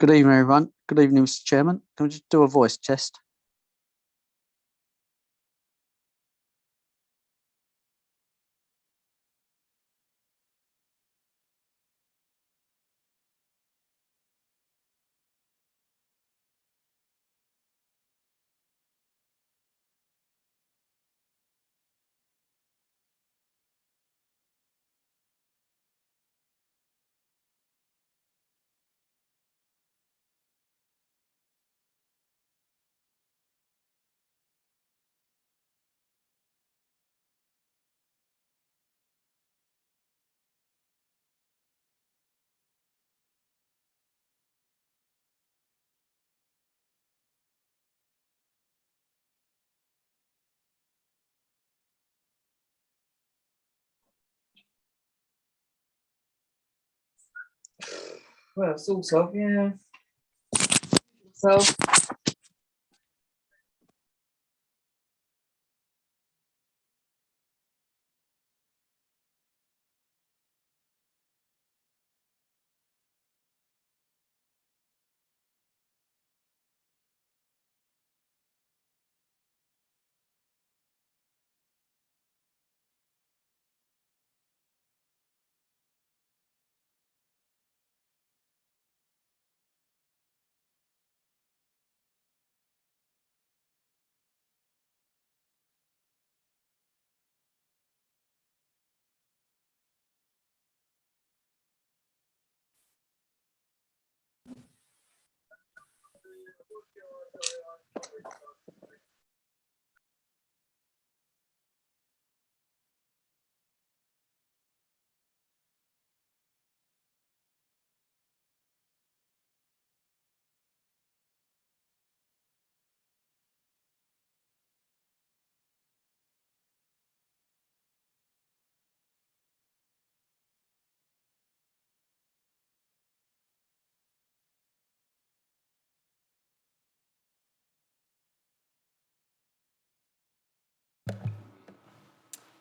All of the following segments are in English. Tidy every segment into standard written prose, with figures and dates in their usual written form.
Good evening, everyone. Good evening, Mr. Chairman. Can we just do a voice test? Well, sort of, yeah. So,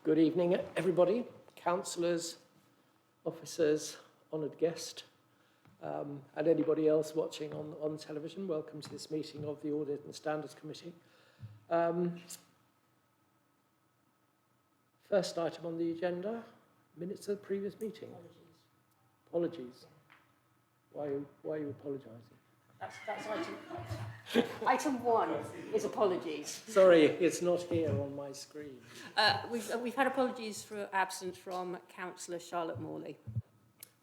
Good evening, everybody, councillors, officers, honoured guest, and anybody else watching on television. Welcome to this meeting of the Audit and Standards Committee. First item on the agenda, minutes of the previous meeting. Apologies. Why are you apologising? That's item 1 is apologies. Sorry, it's not here on my screen. We've had apologies for absence from Councillor Charlotte Morley.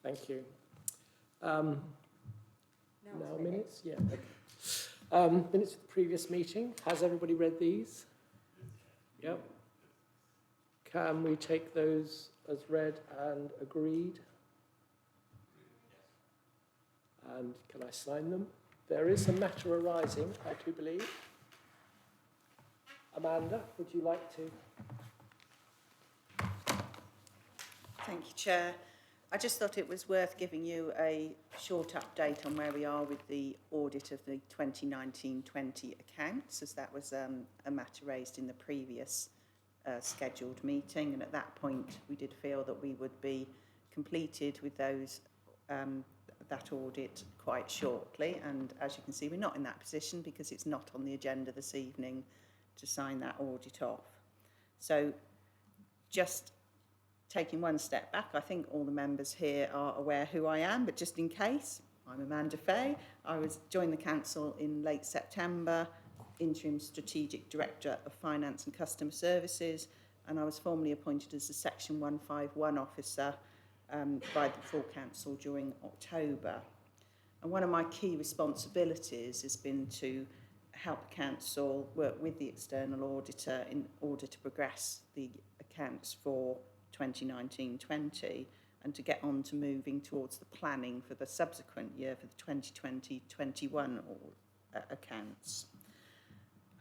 Thank you. Now minutes? Yeah. Okay. Minutes of the previous meeting. Has everybody read these? Yep. Can we take those as read and agreed? And can I sign them? There is a matter arising, I do believe. Amanda, would you like to? Thank you, Chair. I just thought it was worth giving you a short update on where we are with the audit of the 2019-20 accounts, as that was a matter raised in the previous scheduled meeting, and at that point we did feel that we would be completed with those that audit quite shortly, and as you can see we're not in that position because it's not on the agenda this evening to sign that audit off. So just taking one step back, I think all the members here are aware who I am, but just in case, I'm Amanda Fay. I joined the council in late September, Interim Strategic Director of Finance and Customer Services, and I was formally appointed as the Section 151 officer by the full council during October. And one of my key responsibilities has been to help the council work with the external auditor in order to progress the accounts for 2019-20 and to get on to moving towards the planning for the subsequent year for the 2020-21 accounts.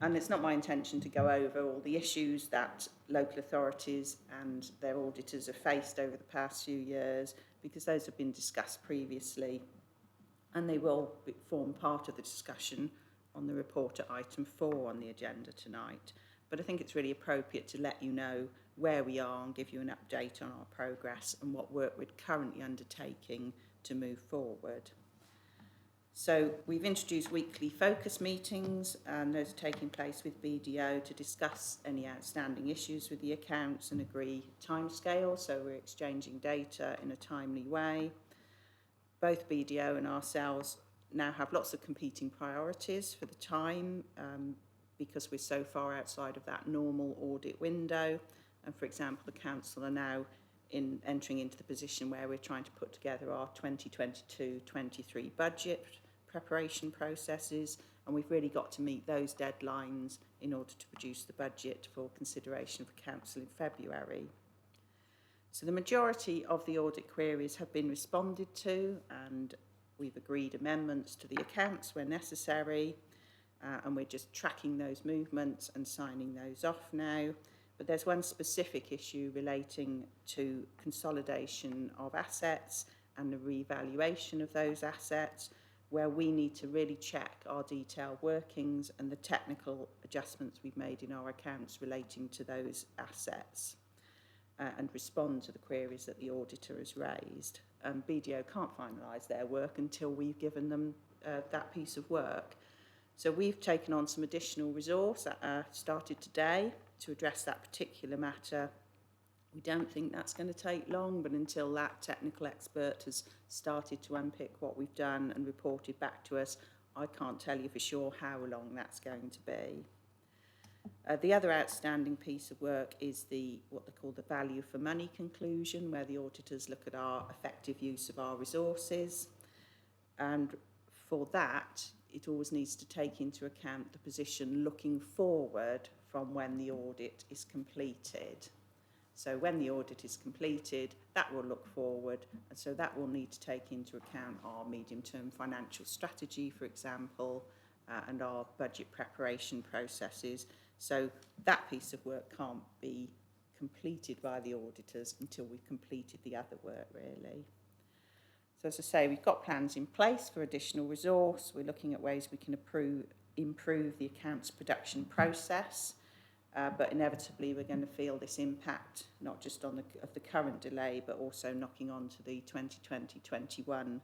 And it's not my intention to go over all the issues that local authorities and their auditors have faced over the past few years, because those have been discussed previously and they will form part of the discussion on the report at item 4 on the agenda tonight. But I think it's really appropriate to let you know where we are and give you an update on our progress and what work we're currently undertaking to move forward. So we've introduced weekly focus meetings, and those are taking place with BDO to discuss any outstanding issues with the accounts and agree timescales, so we're exchanging data in a timely way. Both BDO and ourselves now have lots of competing priorities for the time, because we're so far outside of that normal audit window. And for example, the council are now entering into the position where we're trying to put together our 2022-23 budget preparation processes, and we've really got to meet those deadlines in order to produce the budget for consideration for council in February. So the majority of the audit queries have been responded to, and we've agreed amendments to the accounts where necessary, and we're just tracking those movements and signing those off now. But there's one specific issue relating to consolidation of assets and the revaluation of those assets, where we need to really check our detailed workings and the technical adjustments we've made in our accounts relating to those assets, and respond to the queries that the auditor has raised. BDO can't finalise their work until we've given them that piece of work. So we've taken on some additional resource that started today to address that particular matter. We don't think that's going to take long, but until that technical expert has started to unpick what we've done and reported back to us, I can't tell you for sure how long that's going to be. The other outstanding piece of work is what they call the value for money conclusion, where the auditors look at our effective use of our resources. And for that, it always needs to take into account the position looking forward from when the audit is completed. So when the audit is completed, that will look forward, and so that will need to take into account our medium-term financial strategy, for example, and our budget preparation processes. So that piece of work can't be completed by the auditors until we've completed the other work, really. So as I say, we've got plans in place for additional resource. We're looking at ways we can improve the accounts production process, but inevitably we're going to feel this impact, not just on the current delay, but also knocking on to the 2020-21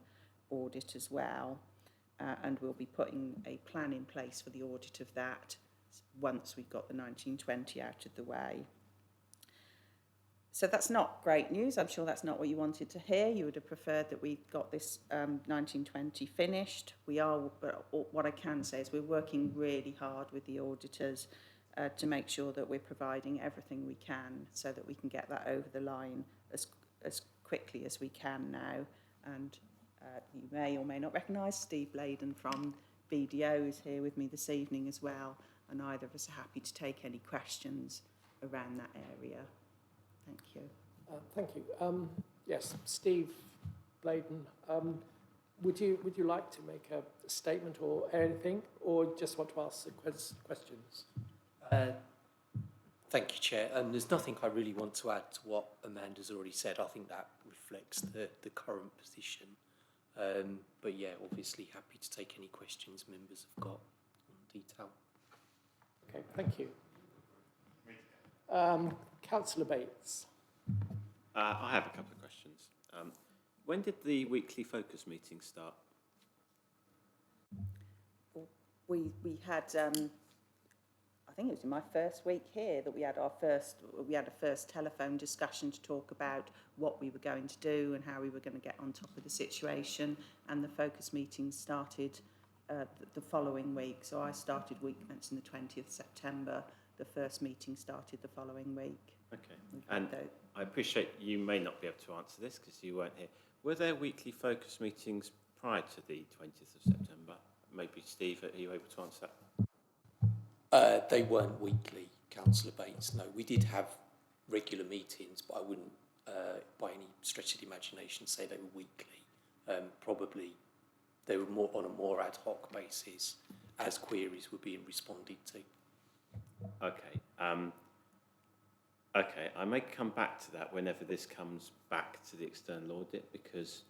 audit as well. And we'll be putting a plan in place for the audit of that once we've got the 1920 out of the way. So that's not great news. I'm sure that's not what you wanted to hear. You would have preferred that we got this 1920 finished. We are, but what I can say is we're working really hard with the auditors to make sure that we're providing everything we can so that we can get that over the line as quickly as we can now. And you may or may not recognise Steve Bladen from BDO is here with me this evening as well, and either of us are happy to take any questions around that area. Thank you. Thank you. Yes, Steve Bladen, would you like to make a statement or anything, or just want to ask the questions? Thank you, Chair. There's nothing I really want to add to what Amanda's already said. I think that reflects the current position. But yeah, obviously happy to take any questions members have got on detail. Okay, thank you. Councillor Bates. I have a couple of questions. When did the weekly focus meeting start? We had, I think it was in my first week here that we had a first telephone discussion to talk about what we were going to do and how we were going to get on top of the situation, and the focus meeting started the following week. So I started week commencing the 20th September. The first meeting started the following week. Okay, and I appreciate you may not be able to answer this because you weren't here. Were there weekly focus meetings prior to the 20th of September? Maybe Steve, are you able to answer that? They weren't weekly, Councillor Bates. No, we did have regular meetings, but I wouldn't, by any stretch of the imagination, say they were weekly. Probably they were more on a more ad hoc basis as queries were being responded to. Okay. Okay, I may come back to that whenever this comes back to the external audit, because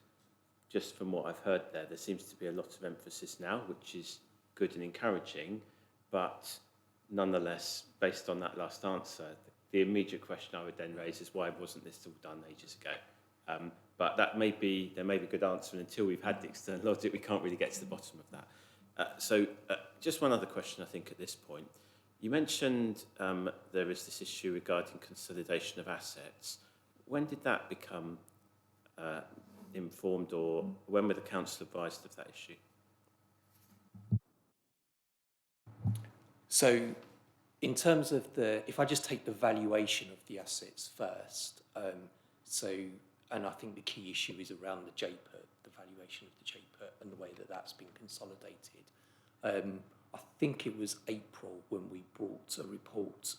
just from what I've heard there seems to be a lot of emphasis now, which is good and encouraging, but nonetheless, based on that last answer, the immediate question I would then raise is why wasn't this all done ages ago? But there may be a good answer, and until we've had the external audit, we can't really get to the bottom of that. So just one other question, I think, at this point. You mentioned there is this issue regarding consolidation of assets. When did that become informed, or when were the council advised of that issue? So in terms of if I just take the valuation of the assets first, and I think the key issue is around the JPER, the valuation of the JPER and the way that that's been consolidated. I think it was April when we brought a report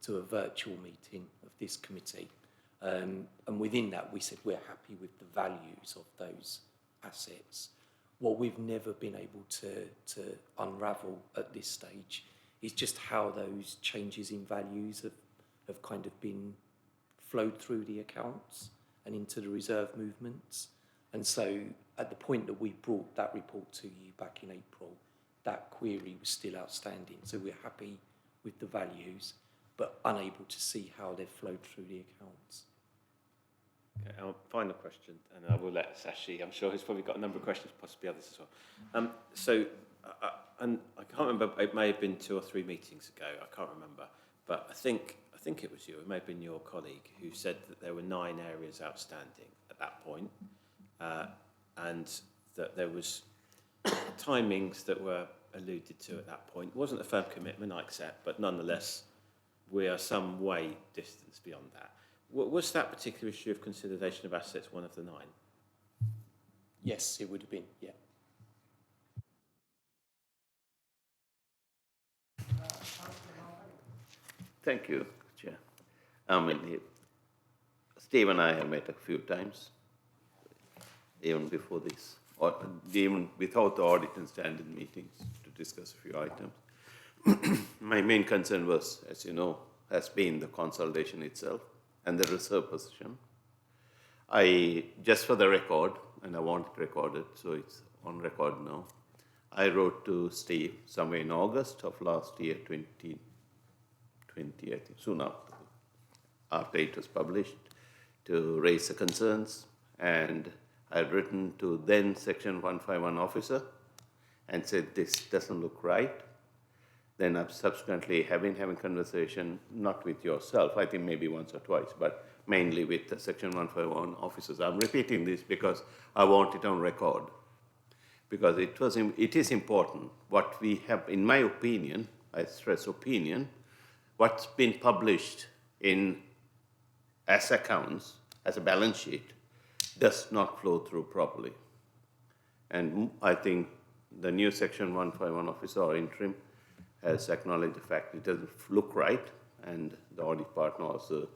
to a virtual meeting of this committee. And within that, we said we're happy with the values of those assets. What we've never been able to unravel at this stage is just how those changes in values have kind of been flowed through the accounts and into the reserve movements. And so at the point that we brought that report to you back in April, that query was still outstanding. So we're happy with the values, but unable to see how they've flowed through the accounts. Okay, our final question, and I will let Sashi, I'm sure he's probably got a number of questions, possibly others as well. And I can't remember, it may have been 2 or 3 meetings ago, I can't remember, but I think it was you, it may have been your colleague, who said that there were 9 areas outstanding at that point, and that there was timings that were alluded to at that point. It wasn't a firm commitment, I accept, but nonetheless, we are some way distance beyond that. Was that particular issue of consolidation of assets one of the 9? Yes, it would have been, yeah. Thank you, Chair. Steve and I have met a few times, even before this, or even without the audit and standard meetings, to discuss a few items. My main concern was, as you know, has been the consolidation itself and the reserve position. Just for the record, and I want it recorded, so it's on record now, I wrote to Steve somewhere in August of last year, 2020, I think, soon after it was published, to raise the concerns. And I had written to then Section 151 officer and said, this doesn't look right. Then I've subsequently having conversation, not with yourself, I think maybe once or twice, but mainly with the Section 151 officers. I'm repeating this because I want it on record. Because it is important. What we have, in my opinion, I stress opinion, what's been published as accounts, as a balance sheet, does not flow through properly. And I think the new Section 151 officer or interim has acknowledged the fact it doesn't look right, and the audit partner also,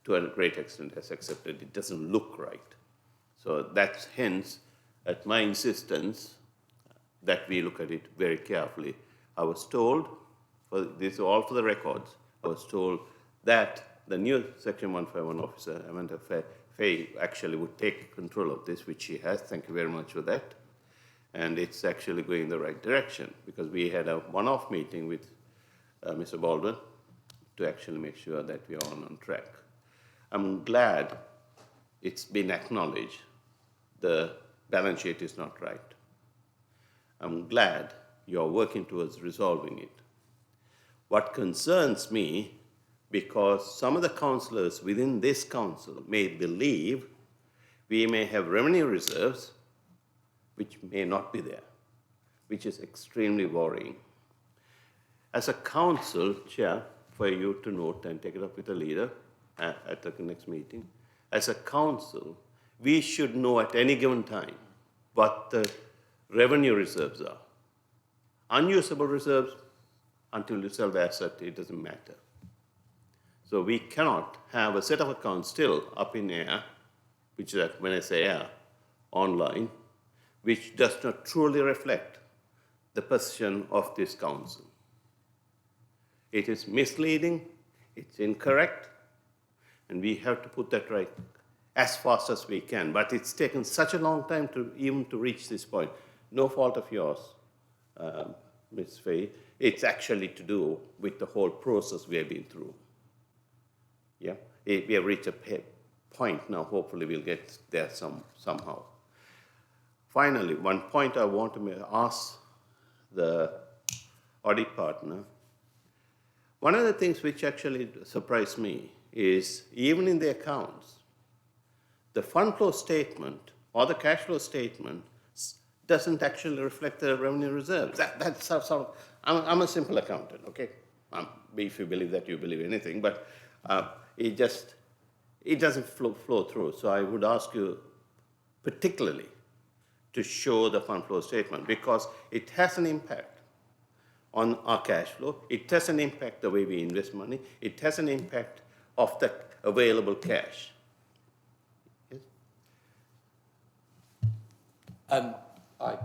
to a great extent, has accepted it doesn't look right. So that's hence, at my insistence, that we look at it very carefully. I was told, this is all for the records, I was told that the new Section 151 officer, Amanda Fay, actually would take control of this, which she has. Thank you very much for that. And it's actually going in the right direction, because we had a one-off meeting with Mr. Baldwin to actually make sure that we are on track. I'm glad it's been acknowledged the balance sheet is not right. I'm glad you're working towards resolving it. What concerns me, because some of the councillors within this council may believe we may have revenue reserves which may not be there, which is extremely worrying. As a council, Chair, for you to note and take it up with the leader at the next meeting, as a council, we should know at any given time what the revenue reserves are. Unusable reserves, until you sell the asset, it doesn't matter. So we cannot have a set of accounts still up in air, which is, when I say air, online, which does not truly reflect the position of this council. It is misleading, it's incorrect, and we have to put that right as fast as we can. But it's taken such a long time even to reach this point. No fault of yours, Ms. Fay. It's actually to do with the whole process we have been through. Yeah, we have reached a point now. Hopefully we'll get there somehow. Finally, one point I want to ask the audit partner. One of the things which actually surprised me is even in the accounts, the fund flow statement or the cash flow statement doesn't actually reflect the revenue reserves. That's sort of, I'm a simple accountant, okay? If you believe that, you believe anything, but it doesn't flow through. So I would ask you particularly to show the fund flow statement because it has an impact on our cash flow. It has an impact the way we invest money. It has an impact of the available cash. Yes? I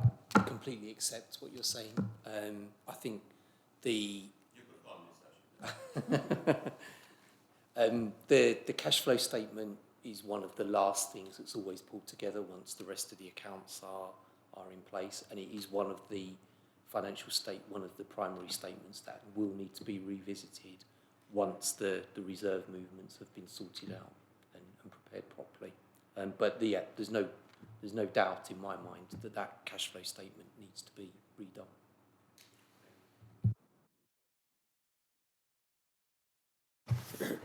completely accept what you're saying. I think the the cash flow statement is one of the last things that's always pulled together once the rest of the accounts are in place, and it is one of the one of the primary statements that will need to be revisited once the reserve movements have been sorted out and prepared properly. But yeah, there's no doubt in my mind that cash flow statement needs to be redone.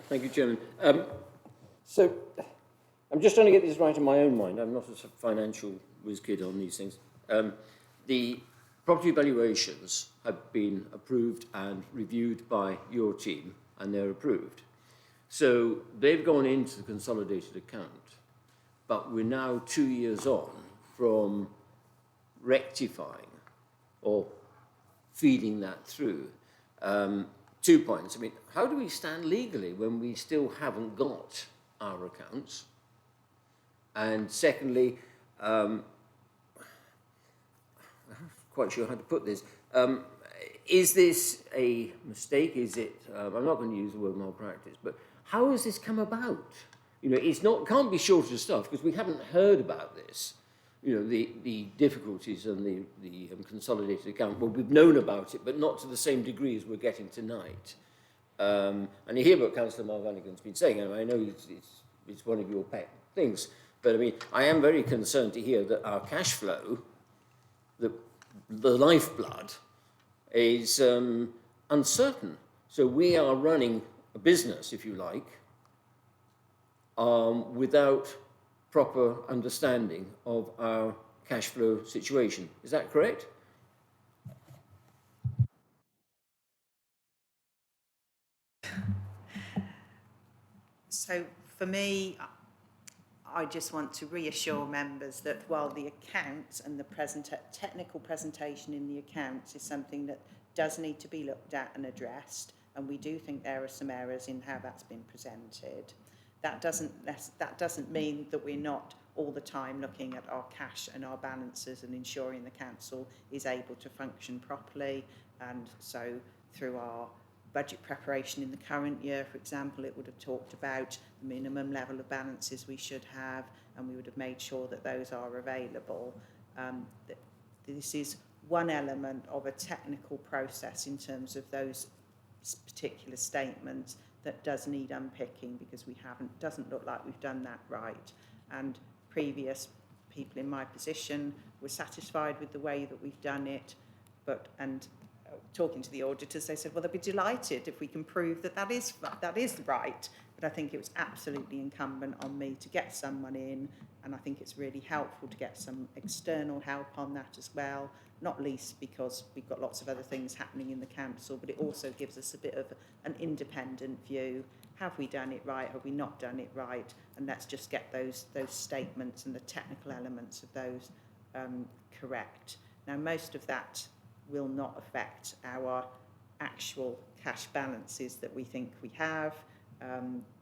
Thank you, Chairman. So I'm just trying to get this right in my own mind. I'm not a financial whiz kid on these things. The property valuations have been approved and reviewed by your team, and they're approved. So they've gone into the consolidated account, but we're now 2 years on from rectifying or feeding that through. 2 points. I mean, how do we stand legally when we still haven't got our accounts? And secondly, I'm not quite sure how to put this. Is this a mistake? Is it, I'm not going to use the word malpractice, but how has this come about? You know, can't be shortage of stuff because we haven't heard about this. You know, the difficulties and the consolidated account. Well, we've known about it, but not to the same degree as we're getting tonight. And you hear what Councillor Malvanigan's been saying, and I know it's one of your pet things, but I mean, I am very concerned to hear that our cash flow, the lifeblood, is uncertain. So we are running a business, if you like, without proper understanding of our cash flow situation. Is that correct? So for me, I just want to reassure members that while the accounts and the technical presentation in the accounts is something that does need to be looked at and addressed, and we do think there are some errors in how that's been presented, that doesn't mean that we're not all the time looking at our cash and our balances and ensuring the council is able to function properly. And so through our budget preparation in the current year, for example, it would have talked about the minimum level of balances we should have, and we would have made sure that those are available. This is one element of a technical process in terms of those particular statements that does need unpicking because doesn't look like we've done that right. And previous people in my position were satisfied with the way that we've done it, and talking to the auditors, they said, well, they'll be delighted if we can prove that is right. But I think it was absolutely incumbent on me to get someone in, and I think it's really helpful to get some external help on that as well, not least because we've got lots of other things happening in the council, but it also gives us a bit of an independent view. Have we done it right? Have we not done it right? And let's just get those statements and the technical elements of those correct. Now, most of that will not affect our actual cash balances that we think we have,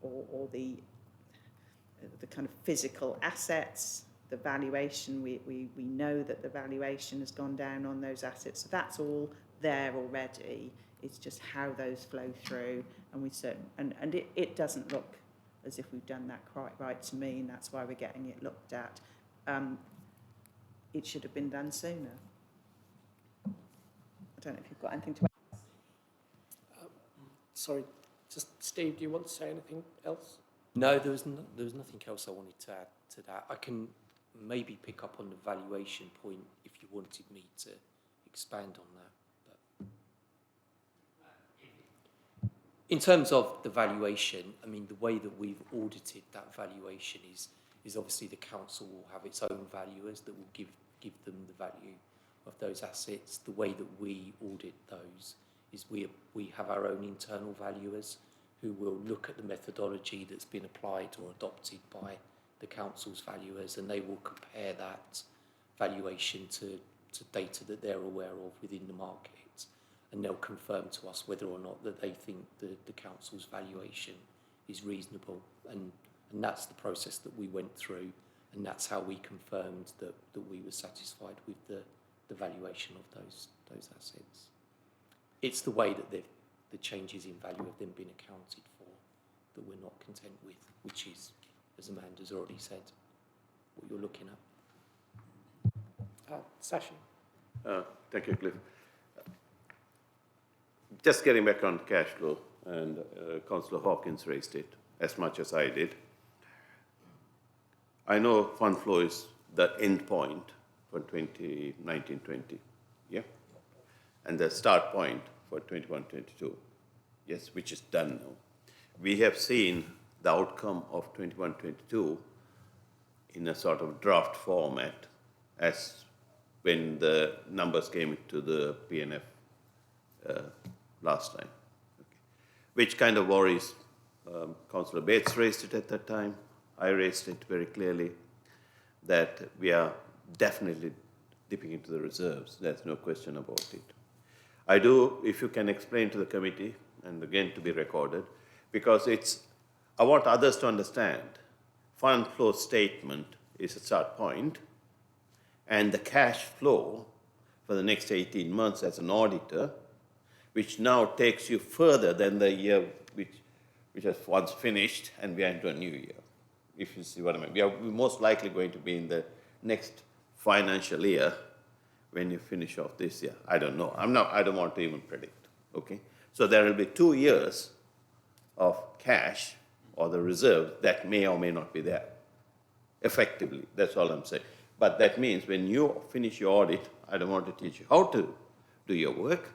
or the kind of physical assets, the valuation. We know that the valuation has gone down on those assets, so that's all there already. It's just how those flow through, and it doesn't look as if we've done that quite right to me, and that's why we're getting it looked at. It should have been done sooner. I don't know if you've got anything to add. Sorry, just Steve, do you want to say anything else? No, there was nothing else I wanted to add to that. I can maybe pick up on the valuation point if you wanted me to expand on that. But in terms of the valuation, I mean, the way that we've audited that valuation is obviously the council will have its own valuers that will give them the value of those assets. The way that we audit those is we have our own internal valuers who will look at the methodology that's been applied or adopted by the council's valuers, and they will compare that valuation to data that they're aware of within the market, and they'll confirm to us whether or not that they think the council's valuation is reasonable, and that's the process that we went through, and that's how we confirmed that we were satisfied with the valuation of those assets. It's the way that the changes in value have then been accounted for that we're not content with, which is, as Amanda's already said, what you're looking at. Sashi? Thank you, Cliff. Just getting back on cash flow, and Councillor Hawkins raised it as much as I did. I know fund flow is the end point for 2019-20, yeah? And the start point for 21-22, yes, which is done now. We have seen the outcome of 21-22 in a sort of draft format as when the numbers came into the PNF last time, okay. Which kind of worries. Councillor Bates raised it at that time. I raised it very clearly that we are definitely dipping into the reserves. There's no question about it. I do, if you can explain to the committee, and again to be recorded, because I want others to understand, fund flow statement is a start point, and the cash flow for the next 18 months as an auditor, which now takes you further than the year which has once finished, and we are into a new year, if you see what I mean. We are most likely going to be in the next financial year when you finish off this year. I don't know. I don't want to even predict, okay? So there will be 2 years of cash or the reserve that may or may not be there, effectively. That's all I'm saying. But that means when you finish your audit, I don't want to teach you how to do your work.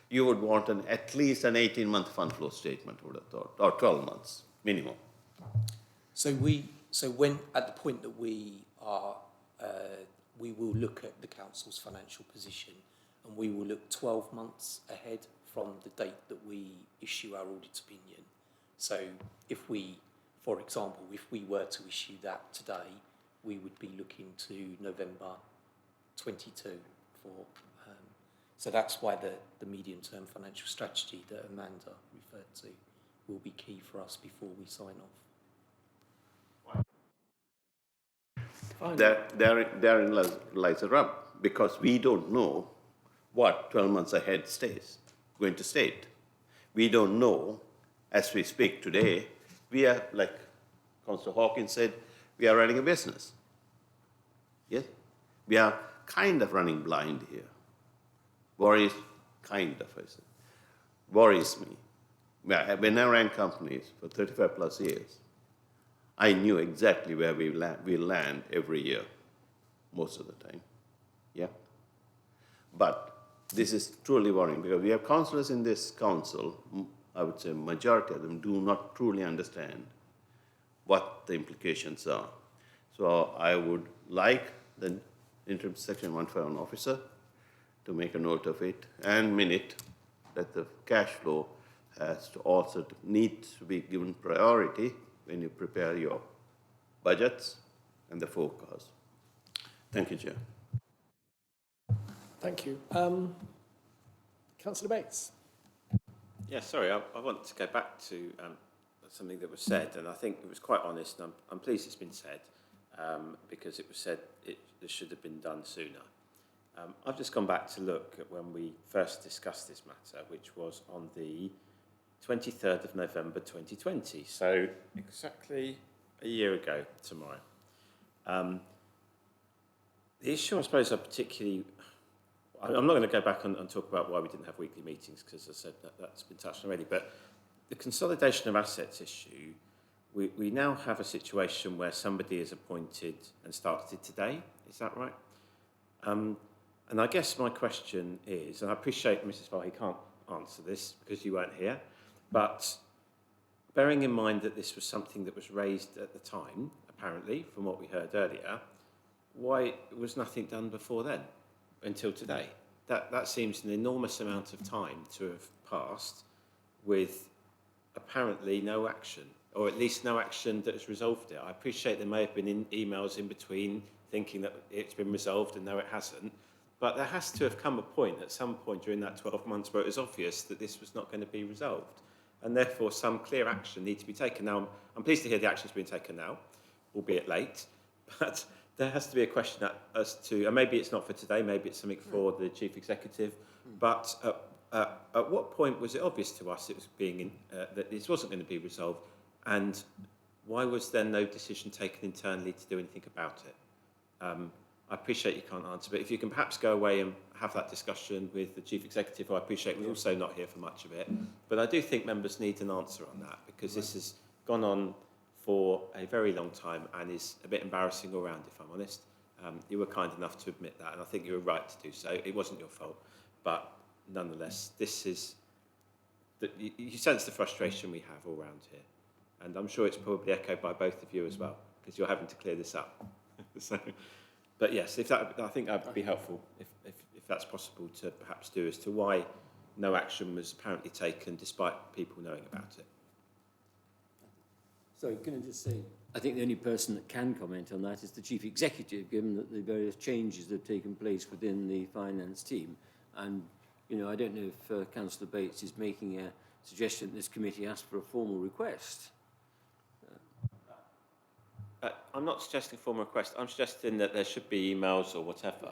You would want at least an 18-month fund flow statement, would have thought, or 12 months minimum. So when at the point that we are, we will look at the council's financial position, and we will look 12 months ahead from the date that we issue our audit opinion. So if we, for example, if we were to issue that today, we would be looking to November 22 for. So that's why the medium-term financial strategy that Amanda referred to will be key for us before we sign off. Therein lies the rub, because we don't know what 12 months ahead going to state. We don't know, as we speak today, we are, like Councillor Hawkins said, we are running a business. Yes? We are kind of running blind here. Worries me. When I ran companies for 35 plus years, I knew exactly where we land every year, most of the time. Yeah? But this is truly worrying, because we have councillors in this council, I would say majority of them do not truly understand what the implications are. So I would like the interim section 151 officer to make a note of it and minute that the cash flow has to also needs to be given priority when you prepare your budgets and the forecast. Thank you, Chair. Thank you. Councillor Bates? Yeah, sorry, I want to go back to something that was said, and I think it was quite honest, and I'm pleased it's been said, because it was said this should have been done sooner. I've just gone back to look at when we first discussed this matter, which was on the 23rd of November 2020, so exactly a year ago tomorrow. The issue, I suppose, I'm not going to go back and talk about why we didn't have weekly meetings, because as I said, that's been touched already, but the consolidation of assets issue we now have a situation where somebody is appointed and started today. Is that right? And I guess my question is, and I appreciate Mrs. Fahey can't answer this because you weren't here, but bearing in mind that this was something that was raised at the time, apparently, from what we heard earlier, why was nothing done before then, until today? That seems an enormous amount of time to have passed with apparently no action, or at least no action that has resolved it. I appreciate there may have been emails in between thinking that it's been resolved and no, it hasn't. But there has to have come a point at some point during that 12 months where it was obvious that this was not going to be resolved. And therefore, some clear action needs to be taken. Now, I'm pleased to hear the action's been taken now, albeit late. But there has to be a question as to, and maybe it's not for today, maybe it's something for the Chief Executive. But at what point was it obvious to us it was that this wasn't going to be resolved? And why was there no decision taken internally to do anything about it? I appreciate you can't answer, but if you can perhaps go away and have that discussion with the Chief Executive, who I appreciate was also not here for much of it. But I do think members need an answer on that, because this has gone on for a very long time and is a bit embarrassing all round, if I'm honest. You were kind enough to admit that, and I think you were right to do so. It wasn't your fault. But nonetheless, this is... You sense the frustration we have all round here. And I'm sure it's probably echoed by both of you as well, because you're having to clear this up. But yes, I think that would be helpful if that's possible to perhaps do, as to why no action was apparently taken despite people knowing about it. Sorry, can I just say, I think the only person that can comment on that is the Chief Executive, given that the various changes that have taken place within the finance team. And, you know, I don't know if Councillor Bates is making a suggestion that this committee ask for a formal request. I'm not suggesting a formal request. I'm suggesting that there should be emails or whatever,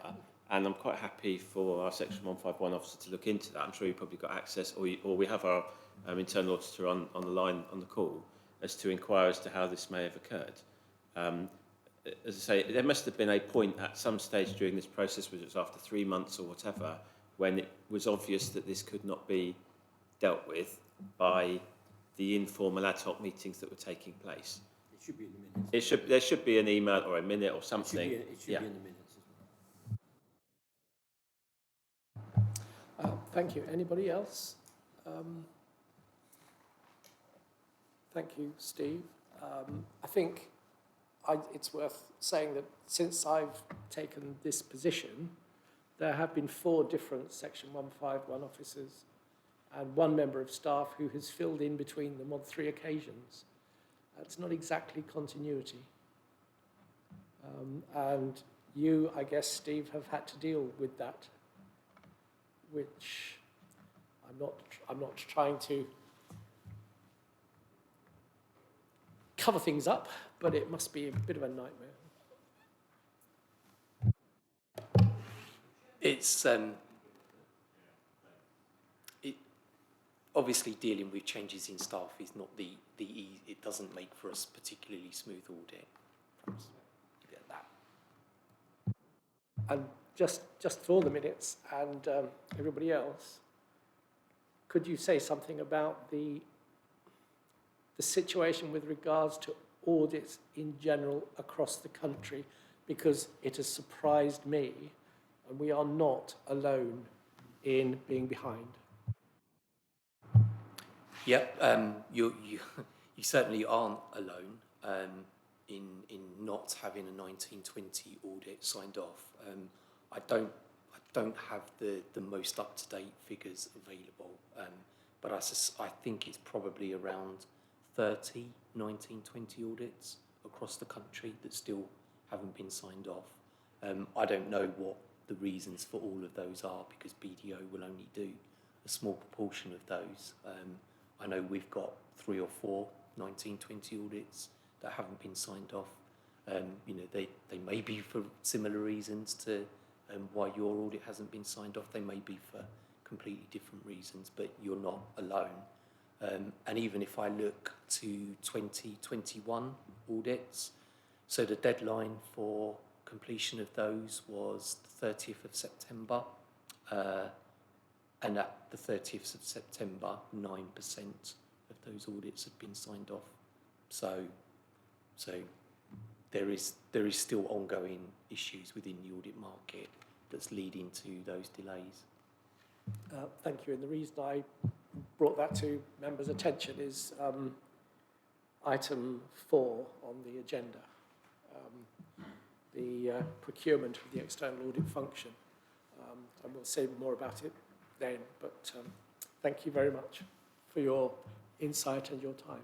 and I'm quite happy for our Section 151 officer to look into that. I'm sure you've probably got access, or we have our internal auditor on the line, on the call, as to inquire as to how this may have occurred. As I say, there must have been a point at some stage during this process, whether it was after 3 months or whatever, when it was obvious that this could not be dealt with by the informal ad hoc meetings that were taking place. It should be in the minutes. There should be an email or a minute or something. It should be in the minutes as well. Thank you. Anybody else? Thank you, Steve. I think it's worth saying that since I've taken this position, there have been 4 different Section 151 officers and 1 member of staff who has filled in between them on 3 occasions. It's not exactly continuity. And you, I guess, Steve, have had to deal with that, which I'm not trying to cover things up, but it must be a bit of a nightmare. It's obviously dealing with changes in staff is not the easy. It doesn't make for a particularly smooth audit. Perhaps leave it at that. And just for the minutes and everybody else, could you say something about the situation with regards to audits in general across the country? Because it has surprised me, and we are not alone in being behind. Yeah, you certainly aren't alone in not having a 1920 audit signed off. I don't have the most up to date figures available, but I think it's probably around 30 1920 audits across the country that still haven't been signed off. I don't know what the reasons for all of those are, because BDO will only do a small proportion of those. I know we've got 3 or 4 1920 audits that haven't been signed off. You know, they may be for similar reasons to why your audit hasn't been signed off. They may be for completely different reasons, but you're not alone. And even if I look to 2021 audits, so the deadline for completion of those was the 30th of September. And at the 30th of September, 9% of those audits had been signed off. So there is still ongoing issues within the audit market that's leading to those delays. Thank you. And the reason I brought that to members' attention is item 4 on the agenda, the procurement of the external audit function. And we'll say more about it then, but thank you very much for your insight and your time.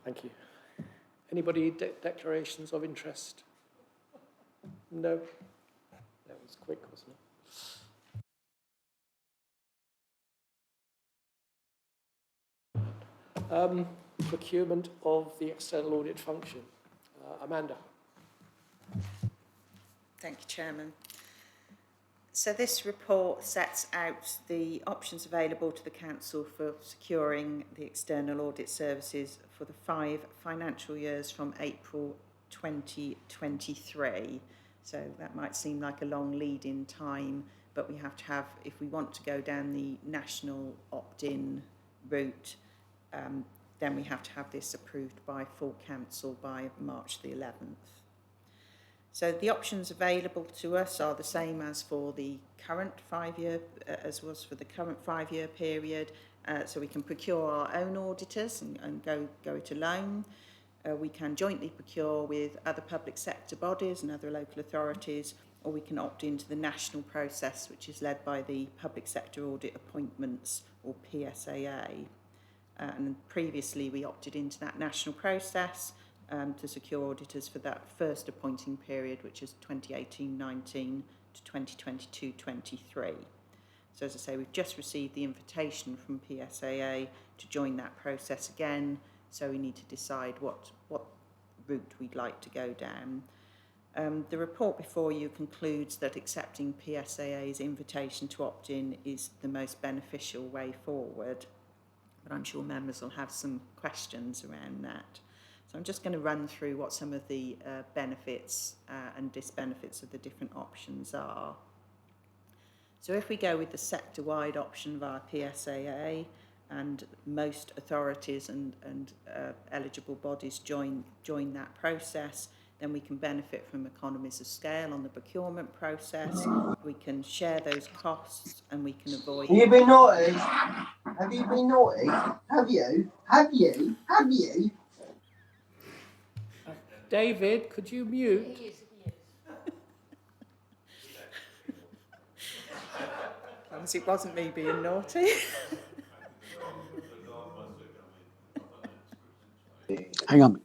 Thank you. Anybody declarations of interest? No? That was quick, wasn't it? Procurement of the external audit function. Amanda. Thank you, Chairman. So this report sets out the options available to the Council for securing the external audit services for the 5 financial years from April 2023. So that might seem like a long lead-in time, but we have to have, if we want to go down the national opt-in route, then we have to have this approved by full Council by March the 11th. So the options available to us are the same as for the current 5-year, as was for the current 5-year period. So we can procure our own auditors and go it alone. We can jointly procure with other public sector bodies and other local authorities, or we can opt into the national process, which is led by the Public Sector Audit Appointments, or PSAA. And previously we opted into that national process to secure auditors for that first appointing period, which is 2018-19 to 2022-23. So as I say, we've just received the invitation from PSAA to join that process again, so we need to decide what route we'd like to go down. The report before you concludes that accepting PSAA's invitation to opt in is the most beneficial way forward, but I'm sure members will have some questions around that. So I'm just going to run through what some of the benefits and disbenefits of the different options are. So if we go with the sector-wide option via PSAA, and most authorities and eligible bodies join that process, then we can benefit from economies of scale on the procurement process. We can share those costs and we can avoid... Have you been naughty? Have you been naughty? Have you? Have you? Have you? David, could you mute? He is. As long as it wasn't me being naughty. Hang on.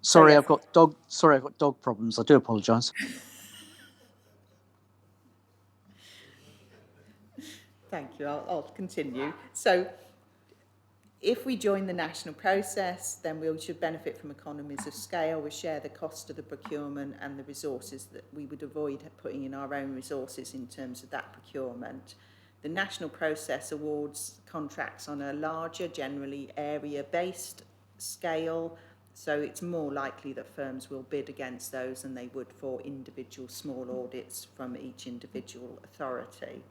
Sorry, I've got dog problems. I do apologise. Thank you. I'll continue. So if we join the national process, then we should benefit from economies of scale. We share the cost of the procurement and the resources that we would avoid putting in our own resources in terms of that procurement. The national process awards contracts on a larger, generally area-based scale, so it's more likely that firms will bid against those than they would for individual small audits from each individual authority.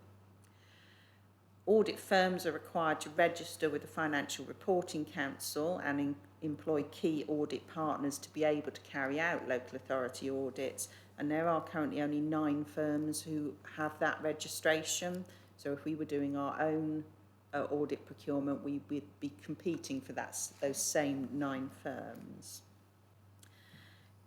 Audit firms are required to register with the Financial Reporting Council and employ key audit partners to be able to carry out local authority audits, and there are currently only 9 firms who have that registration. So if we were doing our own audit procurement, we would be competing for those same 9 firms.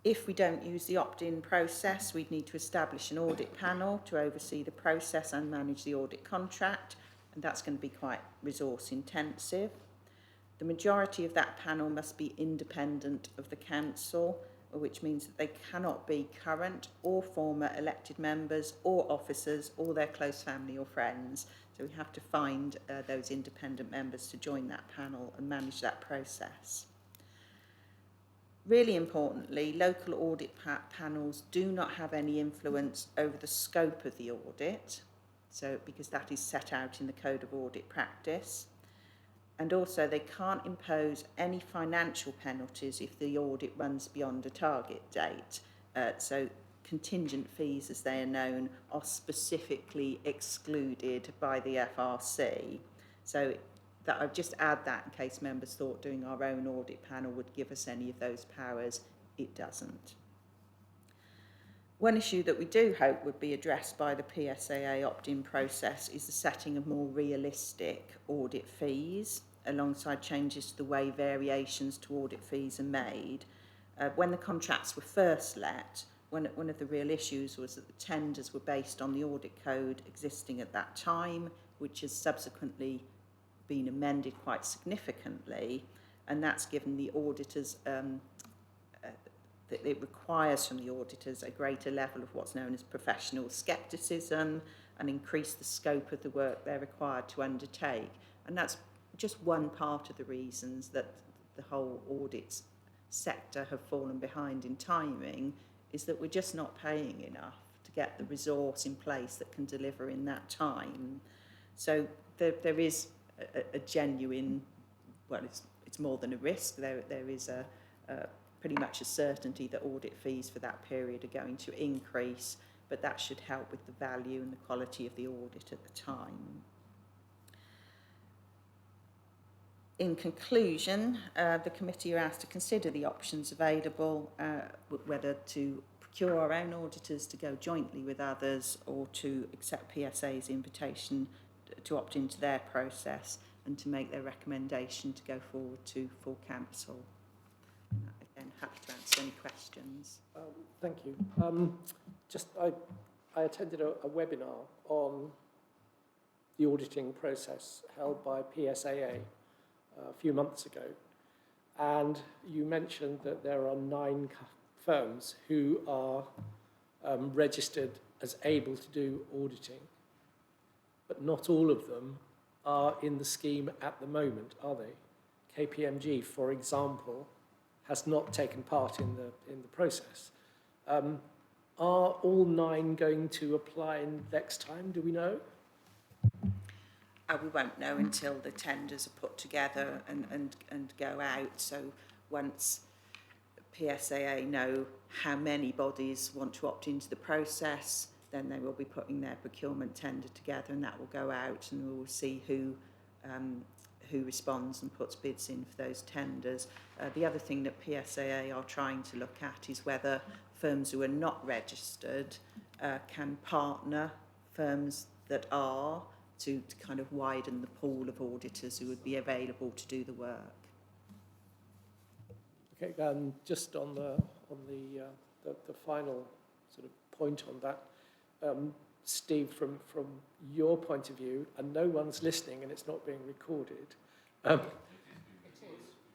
If we don't use the opt-in process, we'd need to establish an audit panel to oversee the process and manage the audit contract, and that's going to be quite resource intensive. The majority of that panel must be independent of the council, which means that they cannot be current or former elected members or officers or their close family or friends. So we have to find those independent members to join that panel and manage that process. Really importantly, local audit panels do not have any influence over the scope of the audit, so because that is set out in the Code of Audit Practice. And also they can't impose any financial penalties if the audit runs beyond a target date. So contingent fees, as they are known, are specifically excluded by the FRC. So that I'd just add that in case members thought doing our own audit panel would give us any of those powers. It doesn't. One issue that we do hope would be addressed by the PSAA opt-in process is the setting of more realistic audit fees alongside changes to the way variations to audit fees are made. When the contracts were first let, one of the real issues was that the tenders were based on the audit code existing at that time, which has subsequently been amended quite significantly, and that's given the auditors that it requires from the auditors a greater level of what's known as professional scepticism and increase the scope of the work they're required to undertake. And that's just one part of the reasons that the whole audit sector have fallen behind in timing, is that we're just not paying enough to get the resource in place that can deliver in that time. So there is a genuine, well, it's more than a risk. There is a pretty much a certainty that audit fees for that period are going to increase, but that should help with the value and the quality of the audit at the time. In conclusion, the committee are asked to consider the options available, whether to procure our own auditors to go jointly with others or to accept PSA's invitation to opt into their process and to make their recommendation to go forward to full council. Again, happy to answer any questions. Thank you. I attended a webinar on the auditing process held by PSAA a few months ago, and you mentioned that there are 9 firms who are registered as able to do auditing, but not all of them are in the scheme at the moment, are they? KPMG, for example, has not taken part in the process. Are all 9 going to apply next time? Do we know? We won't know until the tenders are put together and go out. So once PSAA know how many bodies want to opt into the process, then they will be putting their procurement tender together, and that will go out, and we will see who responds and puts bids in for those tenders. The other thing that PSAA are trying to look at is whether firms who are not registered can partner firms that are to kind of widen the pool of auditors who would be available to do the work. Okay, just on the final sort of point on that, Steve, from your point of view, and no one's listening and it's not being recorded.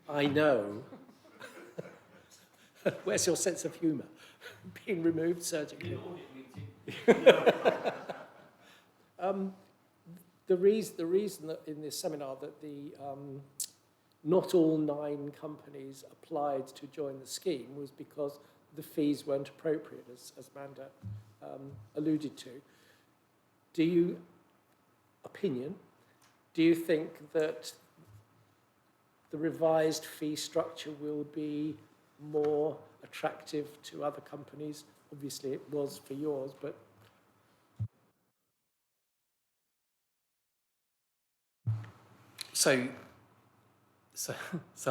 I know. Where's your sense of humour? Being removed surgically. The reason that in this seminar that not all 9 companies applied to join the scheme was because the fees weren't appropriate, as Manda alluded to. Do you think that the revised fee structure will be more attractive to other companies? Obviously it was for yours, but... So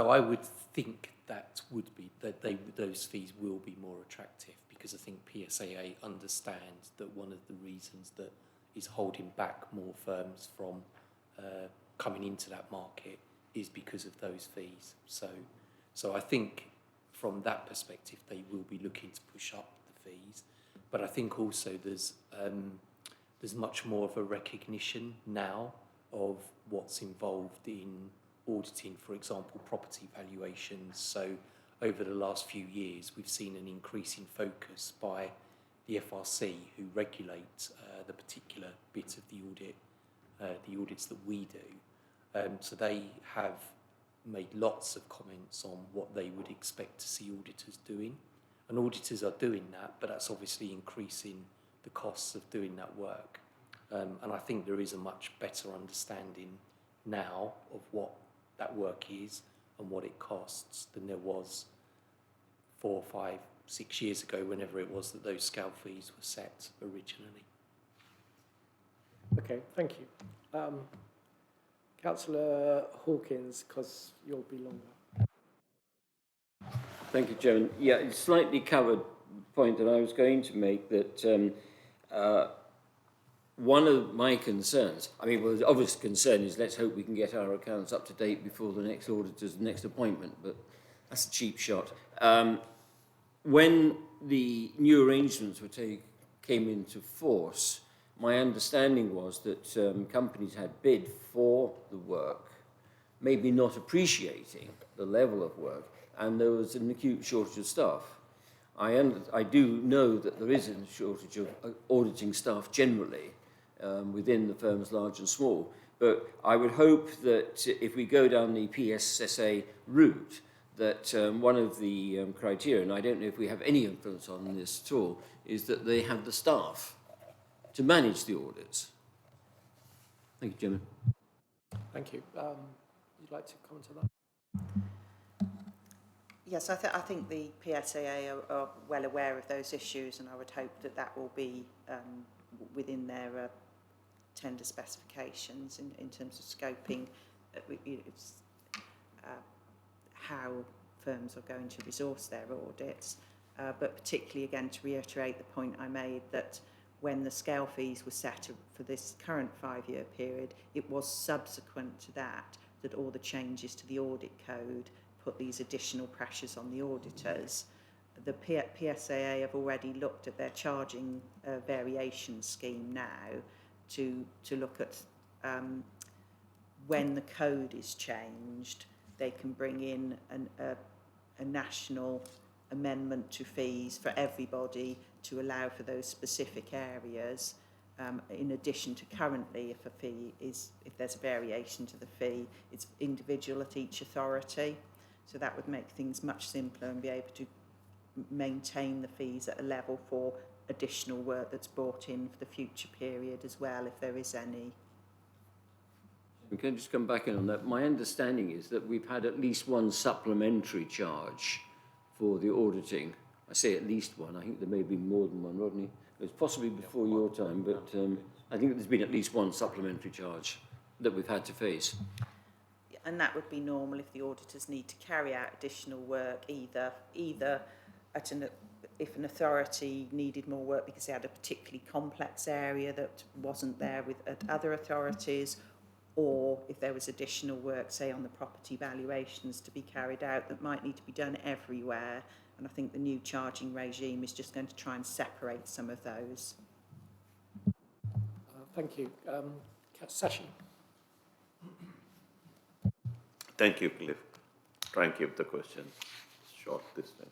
I would think that those fees will be more attractive, because I think PSAA understands that one of the reasons that is holding back more firms from coming into that market is because of those fees. So I think from that perspective they will be looking to push up the fees, but I think also there's much more of a recognition now of what's involved in auditing, for example, property valuations. So over the last few years, we've seen an increasing focus by the FRC, who regulate the particular bit of the audit, the audits that we do. So they have made lots of comments on what they would expect to see auditors doing. And auditors are doing that, but that's obviously increasing the costs of doing that work. And I think there is a much better understanding now of what that work is and what it costs than there was 4, 5, 6 years ago, whenever it was that those scale fees were set originally. Okay, thank you. Councillor Hawkins, because you'll be longer. Thank you, Chairman. Yeah, it's slightly covered the point that I was going to make, that one of my concerns, I mean, well, the obvious concern is let's hope we can get our accounts up to date before the next auditor's next appointment, but that's a cheap shot. When the new arrangements came into force, my understanding was that companies had bid for the work, maybe not appreciating the level of work, and there was an acute shortage of staff. I do know that there is a shortage of auditing staff generally within the firms large and small, but I would hope that if we go down the PSSA route, that one of the criteria, and I don't know if we have any influence on this at all, is that they have the staff to manage the audits. Thank you, Chairman. Thank you. You'd like to comment on that? Yes, I think the PSAA are well aware of those issues, and I would hope that that will be within their tender specifications in terms of scoping how firms are going to resource their audits. But particularly, again, to reiterate the point I made, that when the scale fees were set for this current 5-year period, it was subsequent to that all the changes to the audit code put these additional pressures on the auditors. The PSAA have already looked at their charging variation scheme now to look at when the code is changed, they can bring in a national amendment to fees for everybody to allow for those specific areas. In addition to currently, if there's a variation to the fee, it's individual at each authority. So that would make things much simpler and be able to maintain the fees at a level for additional work that's brought in for the future period as well, if there is any. Can I just come back in on that? My understanding is that we've had at least one supplementary charge for the auditing. I say at least one. I think there may be more than one, Rodney. It was possibly before your time, but I think there's been at least one supplementary charge that we've had to face. And that would be normal if the auditors need to carry out additional work, either at if an authority needed more work because they had a particularly complex area that wasn't there at other authorities, or if there was additional work, say on the property valuations to be carried out that might need to be done everywhere. And I think the new charging regime is just going to try and separate some of those. Thank you. Sashi. Thank you, Cliff. Try and keep the question short this time.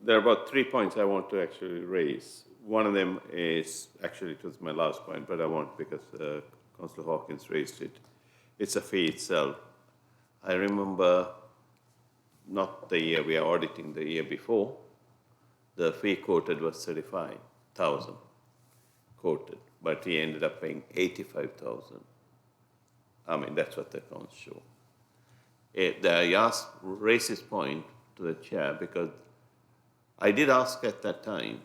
There are about 3 points I want to actually raise. One of them is, actually it was my last point, but I want because Councillor Hawkins raised it. It's a fee itself. I remember not the year we are auditing, the year before, the fee quoted was 35,000 quoted, but he ended up paying 85,000. I mean, that's what the accounts show. I raised this point to the chair because I did ask at that time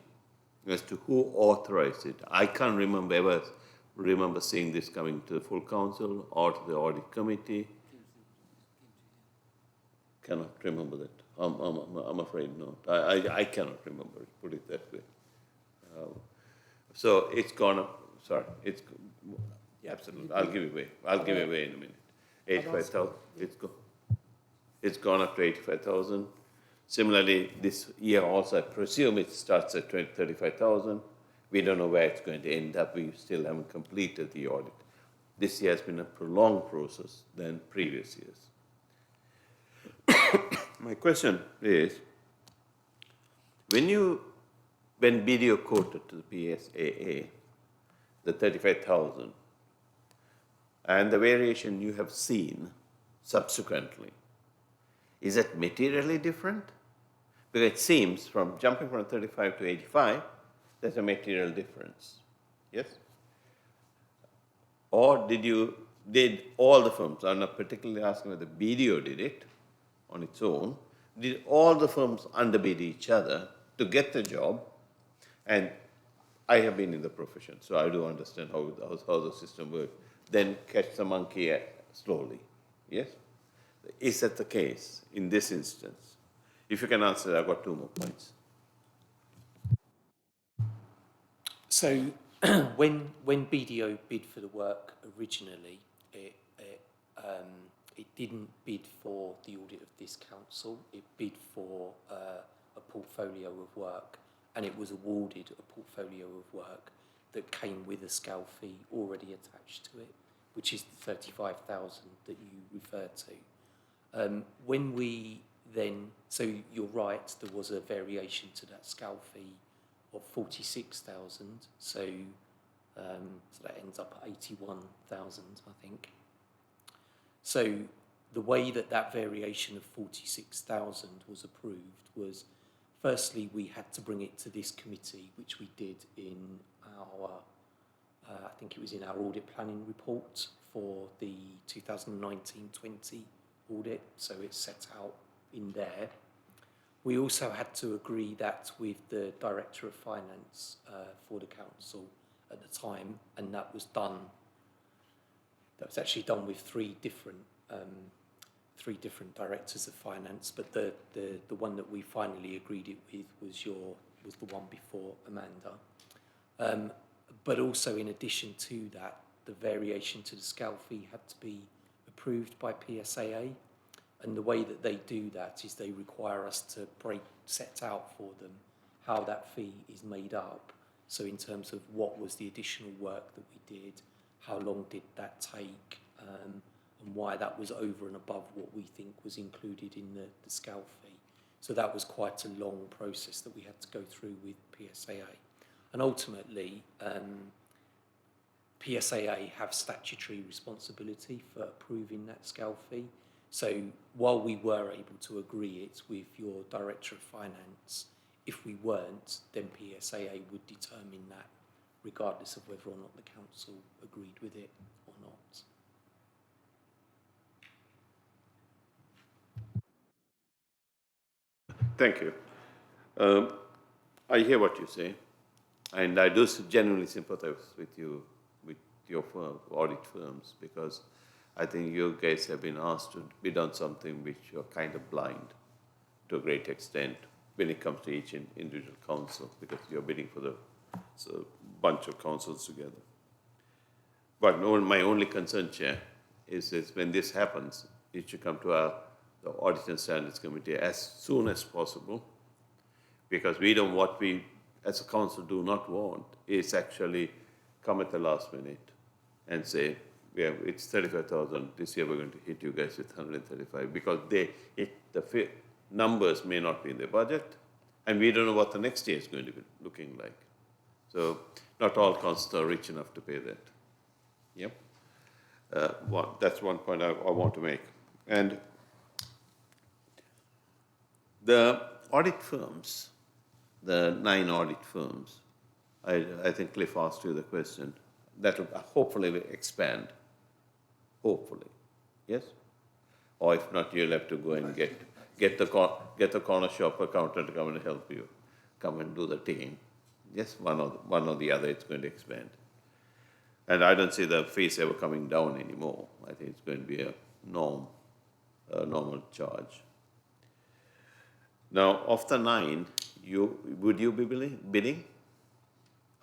as to who authorized it. I can't ever remember seeing this coming to the full council or to the audit committee. Cannot remember that. I'm afraid not. I cannot remember it, put it that way. So it's gone up. Sorry, it's absolutely. I'll give it away. I'll give it away in a minute. 85,000. It's gone up to 85,000. Similarly, this year also, I presume it starts at 35,000. We don't know where it's going to end up. We still haven't completed the audit. This year has been a prolonged process than previous years. My question is, when BDO quoted to the PSAA the 35,000 and the variation you have seen subsequently. Is it materially different? Because it seems from jumping from 35 to 85, there's a material difference. Yes? Or did all the firms, I'm not particularly asking whether BDO did it on its own, did all the firms underbid each other to get the job? And I have been in the profession, so I do understand how the system works. Then catch the monkey slowly. Yes? Is that the case in this instance? If you can answer, I've got 2 more points. So when BDO bid for the work originally, it didn't bid for the audit of this council. It bid for a portfolio of work, and it was awarded a portfolio of work that came with a scale fee already attached to it, which is the 35,000 that you referred to. When we then, so you're right, there was a variation to that scale fee of 46,000, so that ends up at 81,000, I think. So the way that variation of 46,000 was approved was, firstly, we had to bring it to this committee, which we did in our, I think it was in our audit planning report for the 2019-20 audit, so it's set out in there. We also had to agree that with the Director of Finance for the council at the time, and that was done. That was actually done with three different directors of finance, but the one that we finally agreed it with was the one before Amanda. But also, in addition to that, the variation to the scale fee had to be approved by PSAA. And the way that they do that is they require us to set out for them how that fee is made up. So in terms of what was the additional work that we did, how long did that take, and why that was over and above what we think was included in the scale fee. So that was quite a long process that we had to go through with PSAA. And ultimately, PSAA have statutory responsibility for approving that scale fee. So while we were able to agree it with your Director of Finance, if we weren't, then PSAA would determine that regardless of whether or not the council agreed with it or not. Thank you. I hear what you say, and I do genuinely sympathize with you, with your firm, audit firms, because I think you guys have been asked to bid on something which you're kind of blind to a great extent when it comes to each individual council, because you're bidding for a bunch of councils together. But my only concern, Chair, is when this happens, it should come to the Audit and Standards Committee as soon as possible, because what we as a council do not want is actually come at the last minute and say, yeah, it's 35,000. This year we're going to hit you guys with 135, because the numbers may not be in the budget, and we don't know what the next year is going to be looking like. So not all councils are rich enough to pay that. Yep. That's one point I want to make. And the audit firms, the 9 audit firms, I think Cliff asked you the question, that will hopefully will expand. Hopefully, yes? Or if not, you'll have to go and get the corner shop accountant to come and help you, come and do the team. Yes, one or the other, it's going to expand. And I don't see the fees ever coming down anymore. I think it's going to be a normal charge. Now, of the 9, would you be bidding?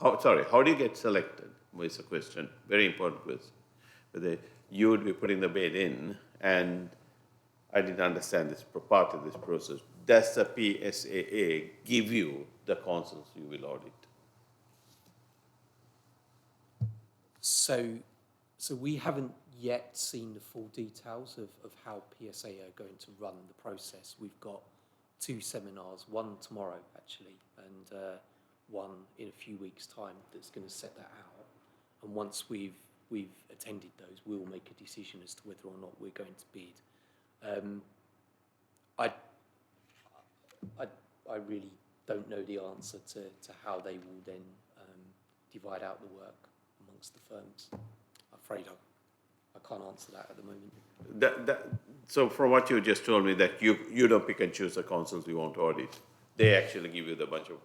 How do you get selected? Is a question, very important question. Whether you would be putting the bid in, and I didn't understand this part of this process. Does the PSAA give you the councils you will audit? So we haven't yet seen the full details of how PSA are going to run the process. We've got 2 seminars, one tomorrow actually, and one in a few weeks' time that's going to set that out. And once we've attended those, we'll make a decision as to whether or not we're going to bid. I, I really don't know the answer to how they will then divide out the work amongst the firms. I'm afraid I can't answer that at the moment. So from what you just told me, that you don't pick and choose the councils you want to audit. They actually give you the bunch of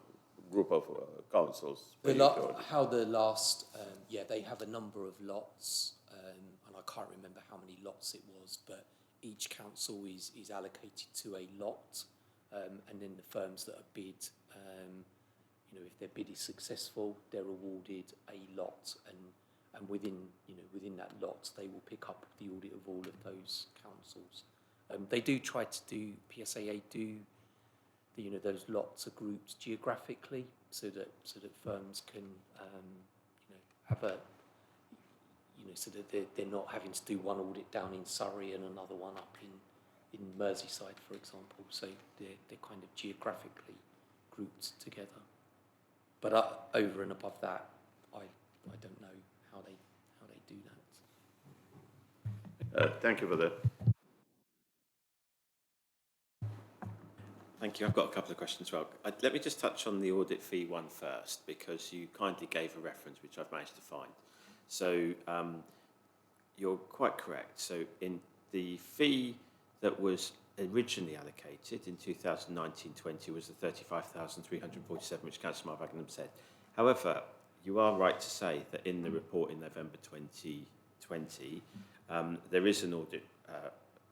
group of councils. How the last, they have a number of lots, and I can't remember how many lots it was, but each council is allocated to a lot, and then the firms that are bid, if their bid is successful, they're awarded a lot, and within that lot, they will pick up the audit of all of those councils. They do try to do, PSAA do, those lots are grouped geographically so that firms can, have a, so that they're not having to do one audit down in Surrey and another one up in Merseyside, for example. So they're kind of geographically grouped together. But over and above that, I don't know how they do that. Thank you for that. Thank you. I've got a couple of questions as well. Let me just touch on the audit fee one first, because you kindly gave a reference, which I've managed to find. So you're quite correct. So in the fee that was originally allocated in 2019-20 was the 35,347, which Councillor Marvagnam said. However, you are right to say that in the report in November 2020, there is an audit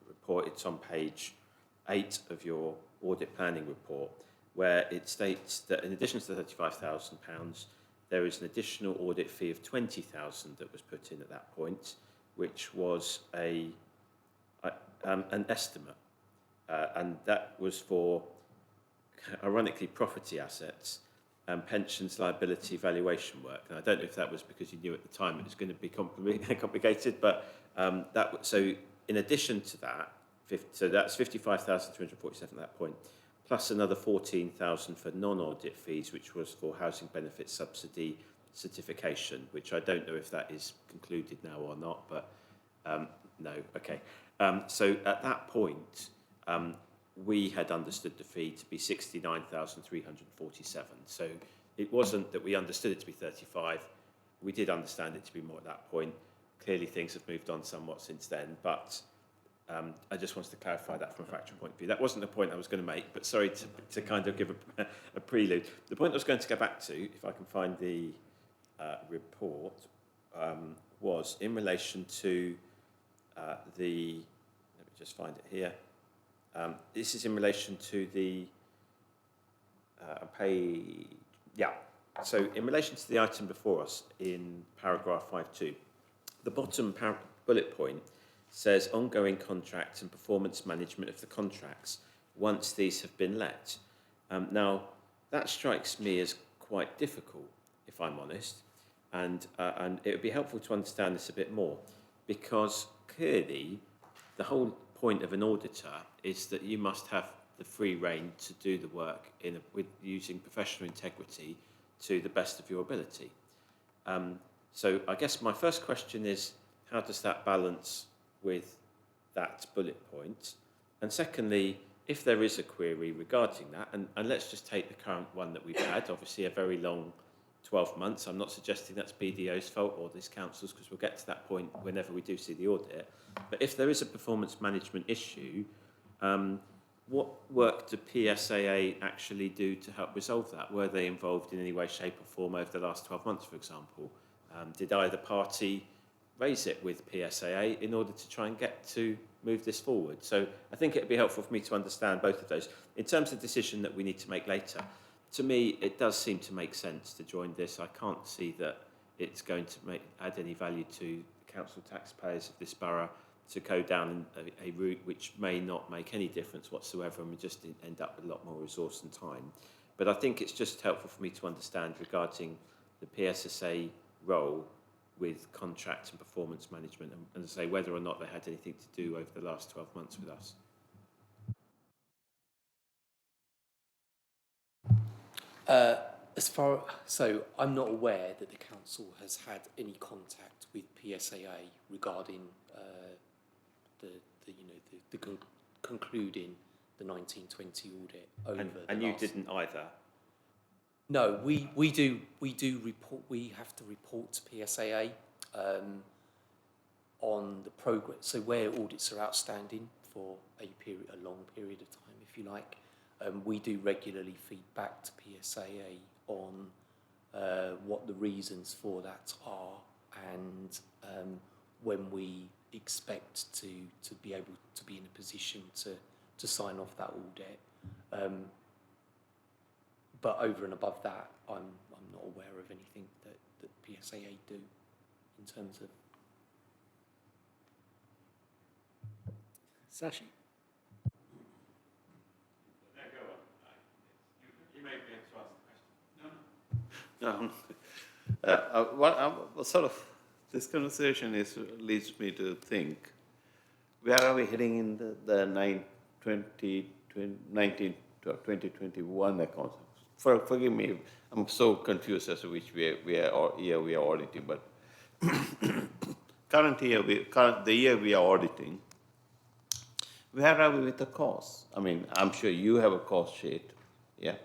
report. It's on page 8 of your audit planning report, where it states that in addition to the £35,000, there is an additional audit fee of £20,000 that was put in at that point, which was an estimate, and that was for, ironically, property assets and pensions liability valuation work. And I don't know if that was because you knew at the time it was going to be complicated, but so in addition to that, so that's 55,347 at that point, plus another 14,000 for non-audit fees, which was for housing benefit subsidy certification, which I don't know if that is concluded now or not, but no, okay. So at that point, we had understood the fee to be 69,347. So it wasn't that we understood it to be 35. We did understand it to be more at that point. Clearly things have moved on somewhat since then, but I just wanted to clarify that from a factual point of view. That wasn't the point I was going to make, but sorry to kind of give a prelude. The point I was going to go back to, if I can find the report, was in relation to let me just find it here. This is in relation to the so in relation to the item before us in paragraph 5.2, the bottom bullet point says ongoing contracts and performance management of the contracts once these have been let. Now, that strikes me as quite difficult, if I'm honest, and it would be helpful to understand this a bit more, because clearly the whole point of an auditor is that you must have the free rein to do the work with using professional integrity to the best of your ability. So I guess my first question is, how does that balance with that bullet point? And secondly, if there is a query regarding that, and let's just take the current one that we've had, obviously a very long 12 months. I'm not suggesting that's BDO's fault or this council's, because we'll get to that point whenever we do see the audit. But if there is a performance management issue, what work do PSAA actually do to help resolve that? Were they involved in any way, shape or form over the last 12 months, for example? Did either party raise it with PSAA in order to try and get to move this forward? So I think it would be helpful for me to understand both of those. In terms of the decision that we need to make later, to me, it does seem to make sense to join this. I can't see that it's going to add any value to the council taxpayers of this borough to go down a route which may not make any difference whatsoever, and we just end up with a lot more resource and time. But I think it's just helpful for me to understand regarding the PSSA role with contract and performance management, and to say whether or not they had anything to do over the last 12 months with us. So I'm not aware that the council has had any contact with PSAA regarding concluding the 1920 audit over And the you last- didn't either? No, we do report. We have to report to PSAA on the progress. So where audits are outstanding for a long period of time, if you like, we do regularly feed back to PSAA on what the reasons for that are, and when we expect to be able to be in a position to sign off that audit. But over and above that, I'm not aware of anything that PSAA do in terms of. Sashi? You may be able to ask the question. Sort of, this conversation leads me to think, where are we heading in the 2021 accounts? Forgive me, I'm so confused as to which year we are auditing, but the year we are auditing, where are we with the costs? I mean, I'm sure you have a cost sheet, yeah,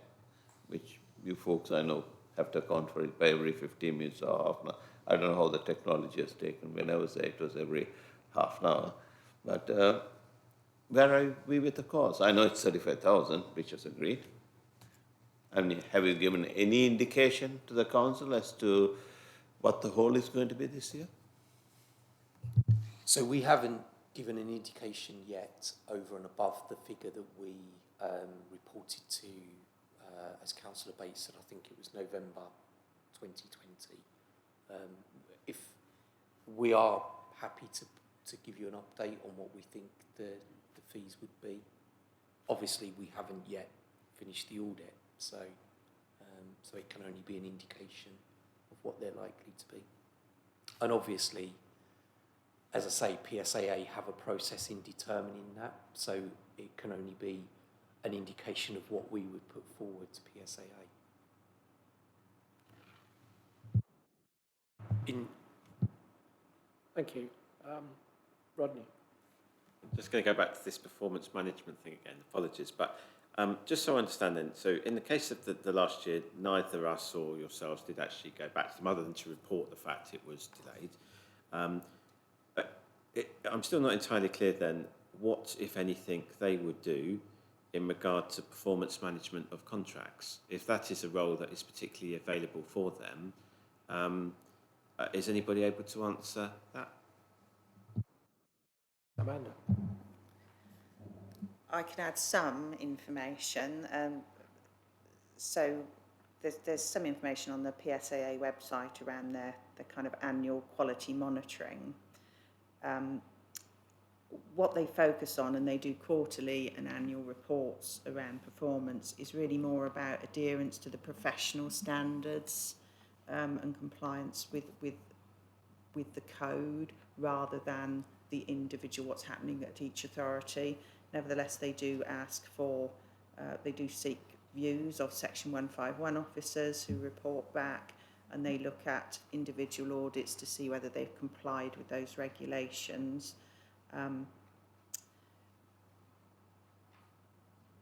which you folks I know have to account for it by every 15 minutes or half an hour. I don't know how the technology has taken. When I was there, it was every half an hour. But where are we with the costs? I know it's 35,000, which is agreed. And have you given any indication to the council as to what the whole is going to be this year? So we haven't given an indication yet over and above the figure that we reported to, as Councillor Bates said, I think it was November 2020. If we are happy to give you an update on what we think the fees would be. Obviously, we haven't yet finished the audit, so it can only be an indication of what they're likely to be. And obviously, as I say, PSAA have a process in determining that, so it can only be an indication of what we would put forward to PSAA. Thank you. Rodney? Just going to go back to this performance management thing again, apologies, but just so I understand then, so in the case of the last year, neither us or yourselves did actually go back to them other than to report the fact it was delayed. I'm still not entirely clear then what, if anything, they would do in regard to performance management of contracts. If that is a role that is particularly available for them, is anybody able to answer that? Amanda? I can add some information. So there's some information on the PSAA website around their kind of annual quality monitoring. What they focus on, and they do quarterly and annual reports around performance, is really more about adherence to the professional standards and compliance with the code, rather than the individual, what's happening at each authority. Nevertheless, they do ask for, they do seek views of Section 151 officers who report back, and they look at individual audits to see whether they've complied with those regulations.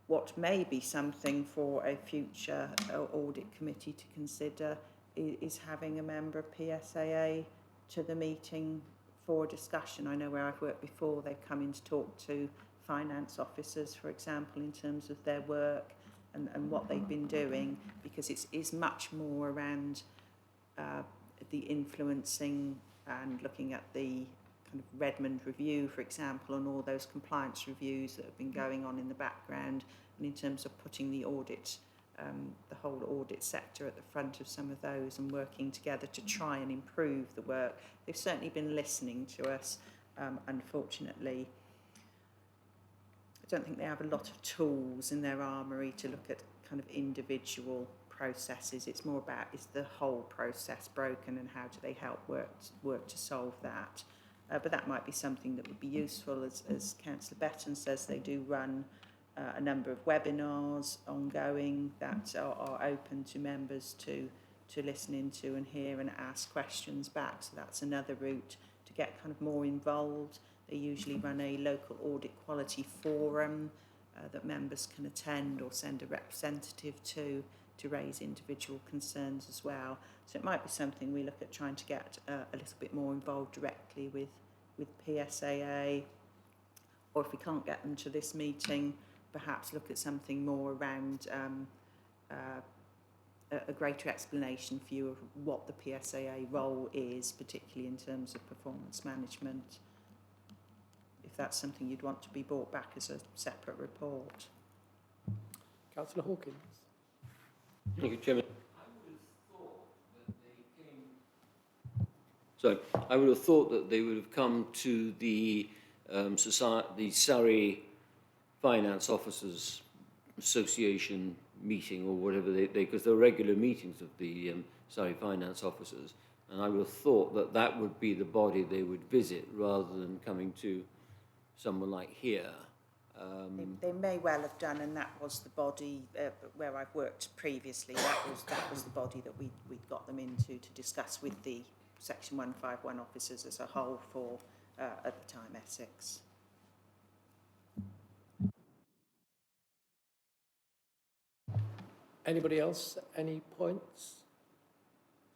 What may be something for a future audit committee to consider is having a member of PSAA to the meeting for discussion. I know where I've worked before, they've come in to talk to finance officers, for example, in terms of their work and what they've been doing, because it is much more around the influencing and looking at the kind of Redmond review, for example, and all those compliance reviews that have been going on in the background, and in terms of putting the audit, the whole audit sector at the front of some of those and working together to try and improve the work. They've certainly been listening to us. Unfortunately, I don't think they have a lot of tools in their armoury to look at kind of individual processes. It's more about, is the whole process broken and how do they help work to solve that. But that might be something that would be useful. As Councillor Betton says, they do run a number of webinars ongoing that are open to members to listen into and hear and ask questions back. So that's another route to get kind of more involved. they usually run a local audit quality forum that members can attend or send a representative to raise individual concerns as well. So it might be something we look at trying to get a little bit more involved directly with PSAA, or if we can't get them to this meeting, perhaps look at something more around a greater explanation for you of what the PSAA role is, particularly in terms of performance management, if that's something you'd want to be brought back as a separate report. Councillor Hawkins. Thank you, Chairman. So I would have thought that they would have come to the the Surrey Finance Officers Association meeting or whatever because there are regular meetings of the Surrey Finance Officers, and I would have thought that that would be the body they would visit rather than coming to someone like here. They may well have done, and that was the body where I've worked previously. That was the body that we got them into to discuss with the Section 151 officers as a whole for, at the time, Essex. Anybody else? Any points?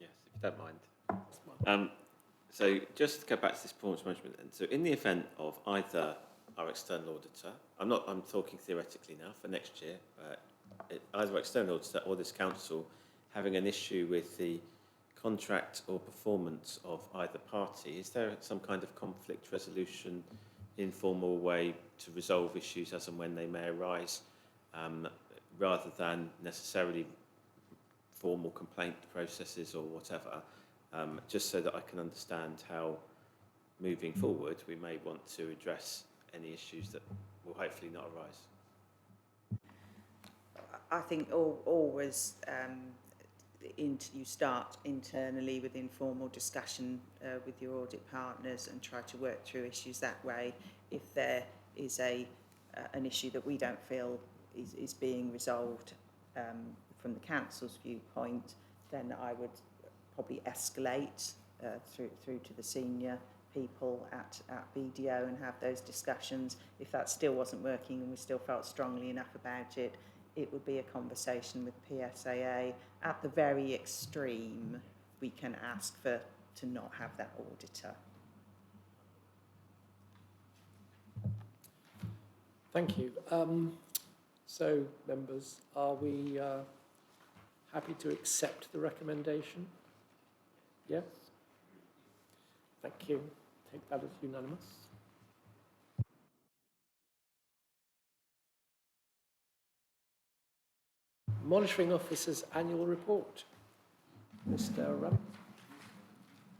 Yes, if you don't mind. So just to go back to this performance management, and so in the event of either our external auditor, I'm talking theoretically now for next year, either our external auditor or this council having an issue with the contract or performance of either party, is there some kind of conflict resolution, informal way to resolve issues as and when they may arise, rather than necessarily formal complaint processes or whatever, just so that I can understand how, moving forward, we may want to address any issues that will hopefully not arise? I think always you start internally with informal discussion with your audit partners and try to work through issues that way. If there is an issue that we don't feel is being resolved from the council's viewpoint, then I would probably escalate through to the senior people at BDO and have those discussions. If that still wasn't working and we still felt strongly enough about it, it would be a conversation with PSAA. At the very extreme, we can ask to not have that auditor. Thank you. So, members, are we happy to accept the recommendation? Yes? Thank you. Take that as unanimous. Monitoring Officer's Annual Report. Mr. Ram.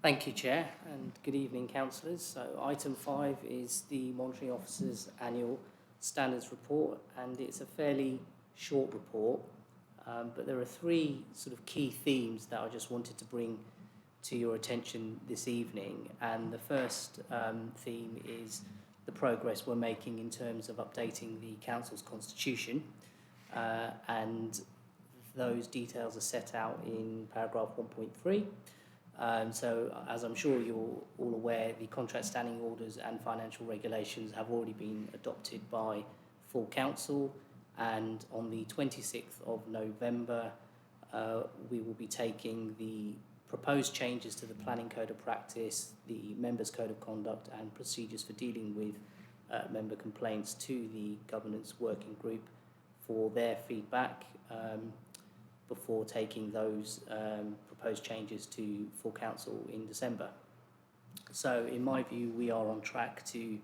Thank you, Chair, and good evening, councillors. So item 5 is the Monitoring Officer's Annual Standards Report, and it's a fairly short report, but there are 3 sort of key themes that I just wanted to bring to your attention this evening. And the first theme is the progress we're making in terms of updating the Council's constitution, and those details are set out in paragraph 1.3. So, as I'm sure you're all aware, the contract standing orders and financial regulations have already been adopted by full council, and on the 26th of November, we will be taking the proposed changes to the Planning Code of Practice, the Members' Code of Conduct and procedures for dealing with member complaints to the Governance Working Group for their feedback, before taking those proposed changes to full council in December. So in my view, we are on track to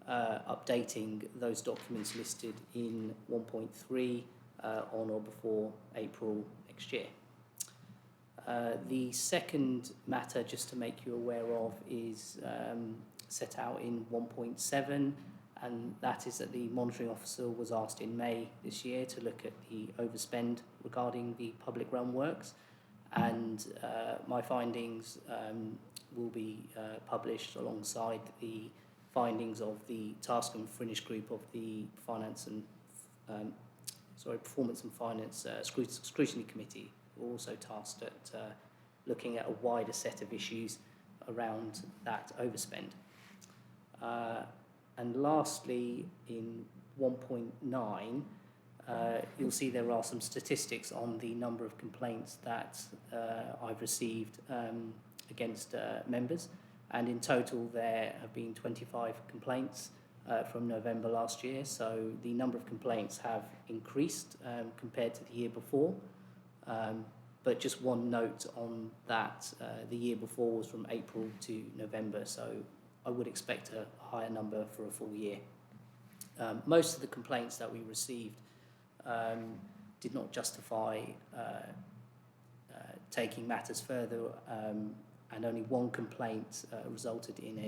updating those documents listed in 1.3 on or before April next year. The second matter, just to make you aware of, is set out in 1.7, and that is that the monitoring officer was asked in May this year to look at the overspend regarding the public realm works, and my findings will be published alongside the findings of the task and finish group of the Performance and Finance Scrutiny Committee, who are also tasked at looking at a wider set of issues around that overspend. And lastly, in 1.9, you'll see there are some statistics on the number of complaints that I've received against members. And in total, there have been 25 complaints from November last year. So the number of complaints have increased compared to the year before. But just one note on that, the year before was from April to November. So I would expect a higher number for a full year. Most of the complaints that we received did not justify taking matters further, and only one complaint resulted in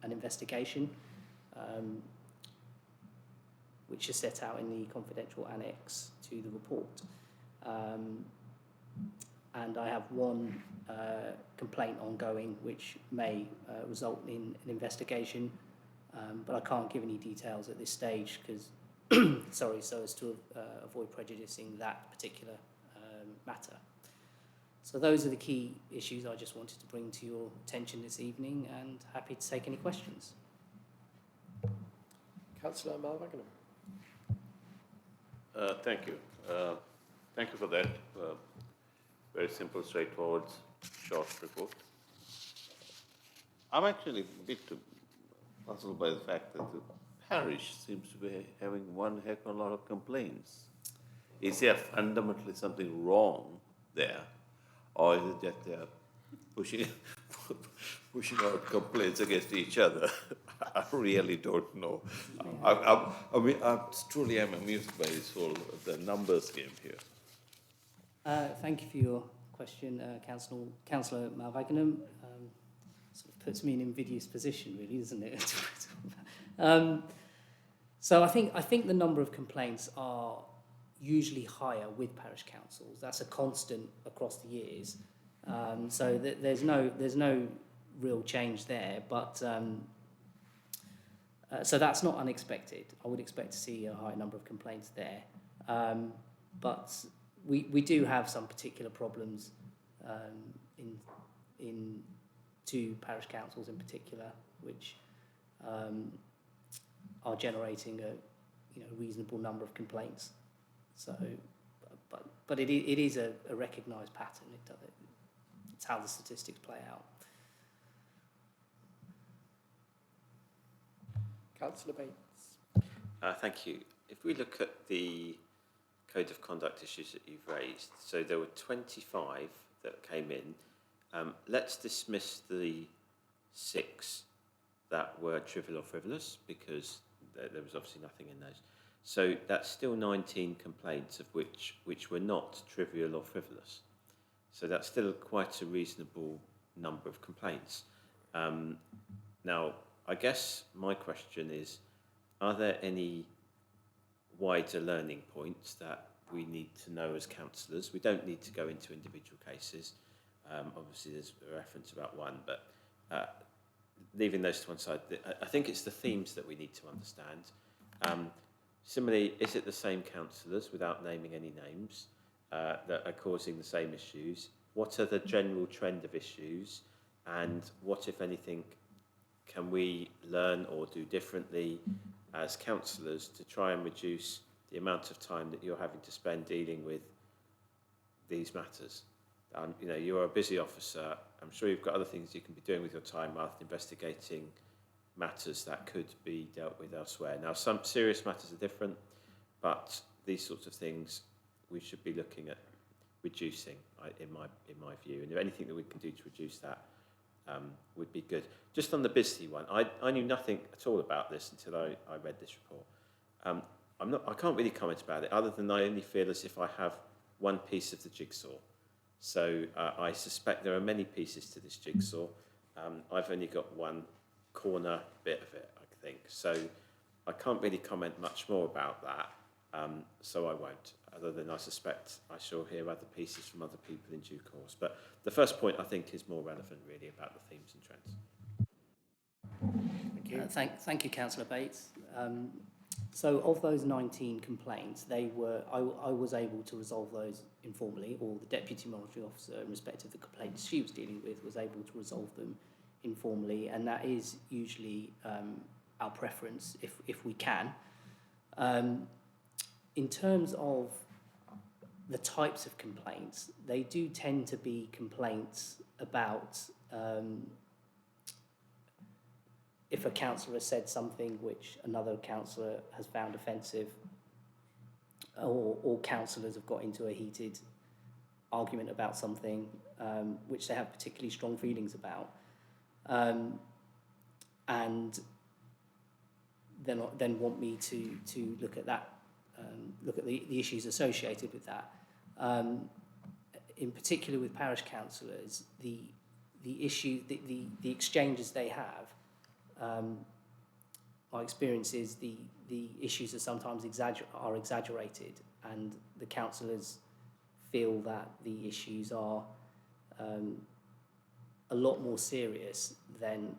an investigation, which is set out in the confidential annex to the report. And I have one complaint ongoing which may result in an investigation, but I can't give any details at this stage because, sorry, so as to avoid prejudicing that particular matter. So those are the key issues I just wanted to bring to your attention this evening, and happy to take any questions. Councillor Malvagnam. Thank you. Thank you for that. Very simple, straightforward, short report. I'm actually a bit puzzled by the fact that the parish seems to be having one heck of a lot of complaints. Is there fundamentally something wrong there? Or is it that they're pushing out complaints against each other? I really don't know. I mean, I truly am amused by this whole the numbers game here. Thank you for your question, Councillor Malvagnam. Sort of puts me in an invidious position, really, doesn't it? So I think the number of complaints are usually higher with parish councils. That's a constant across the years. So there's no real change there, but so that's not unexpected. I would expect to see a high number of complaints there, but we do have some particular problems in two parish councils in particular, which are generating a reasonable number of complaints. So, but it is a recognised pattern. It's how the statistics play out. Councillor Bates. Thank you. If we look at the Code of Conduct issues that you've raised, so there were 25 that came in. Let's dismiss the 6 that were trivial or frivolous, because there was obviously nothing in those. So that's still 19 complaints, of which were not trivial or frivolous. So that's still quite a reasonable number of complaints. Now, I guess my question is, are there any wider learning points that we need to know as councillors? We don't need to go into individual cases. Obviously, there's a reference about one, but leaving those to one side, I think it's the themes that we need to understand. Similarly, is it the same councillors, without naming any names, that are causing the same issues? What are the general trend of issues? And what, if anything, can we learn or do differently as councillors to try and reduce the amount of time that you're having to spend dealing with these matters? You're a busy officer. I'm sure you've got other things you can be doing with your time rather than investigating matters that could be dealt with elsewhere. Now, some serious matters are different, but these sorts of things we should be looking at reducing, in my view. And if anything that we can do to reduce that would be good. Just on the busy one, I knew nothing at all about this until I read this report. I can't really comment about it, other than I only feel as if I have one piece of the jigsaw. So I suspect there are many pieces to this jigsaw. I've only got one corner bit of it, I think. So I can't really comment much more about that, so I won't, other than I suspect I shall hear other pieces from other people in due course. But the first point, I think, is more relevant, really, about the themes and trends. Thank you. Thank you, Councillor Bates. So of those 19 complaints, I was able to resolve those informally, or the Deputy Monitoring Officer, in respect of the complaints she was dealing with, was able to resolve them informally, and that is usually our preference if we can. In terms of the types of complaints, they do tend to be complaints about if a councillor has said something which another councillor has found offensive, or councillors have got into a heated argument about something which they have particularly strong feelings about, and then want me to look at that, look at the issues associated with that. In particular with parish councillors, the issue, the exchanges they have, my experience is the issues are sometimes exaggerated, and the councillors feel that the issues are a lot more serious than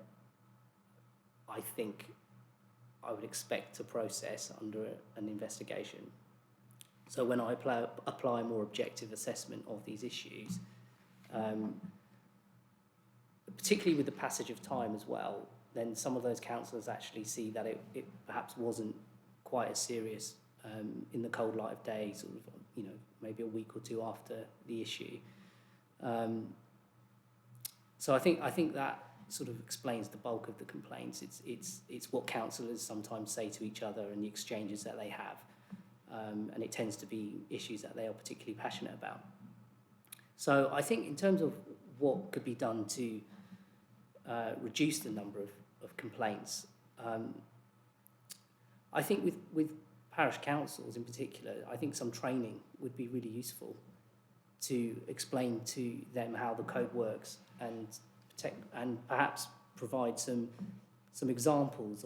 I think I would expect to process under an investigation. So when I apply a more objective assessment of these issues, particularly with the passage of time as well, then some of those councillors actually see that it perhaps wasn't quite as serious in the cold light of day, sort of, you know, maybe a week or two after the issue. So I think that sort of explains the bulk of the complaints. It's what councillors sometimes say to each other and the exchanges that they have, and it tends to be issues that they are particularly passionate about. So I think in terms of what could be done to reduce the number of complaints, I think with parish councils in particular, I think some training would be really useful to explain to them how the code works and perhaps provide some examples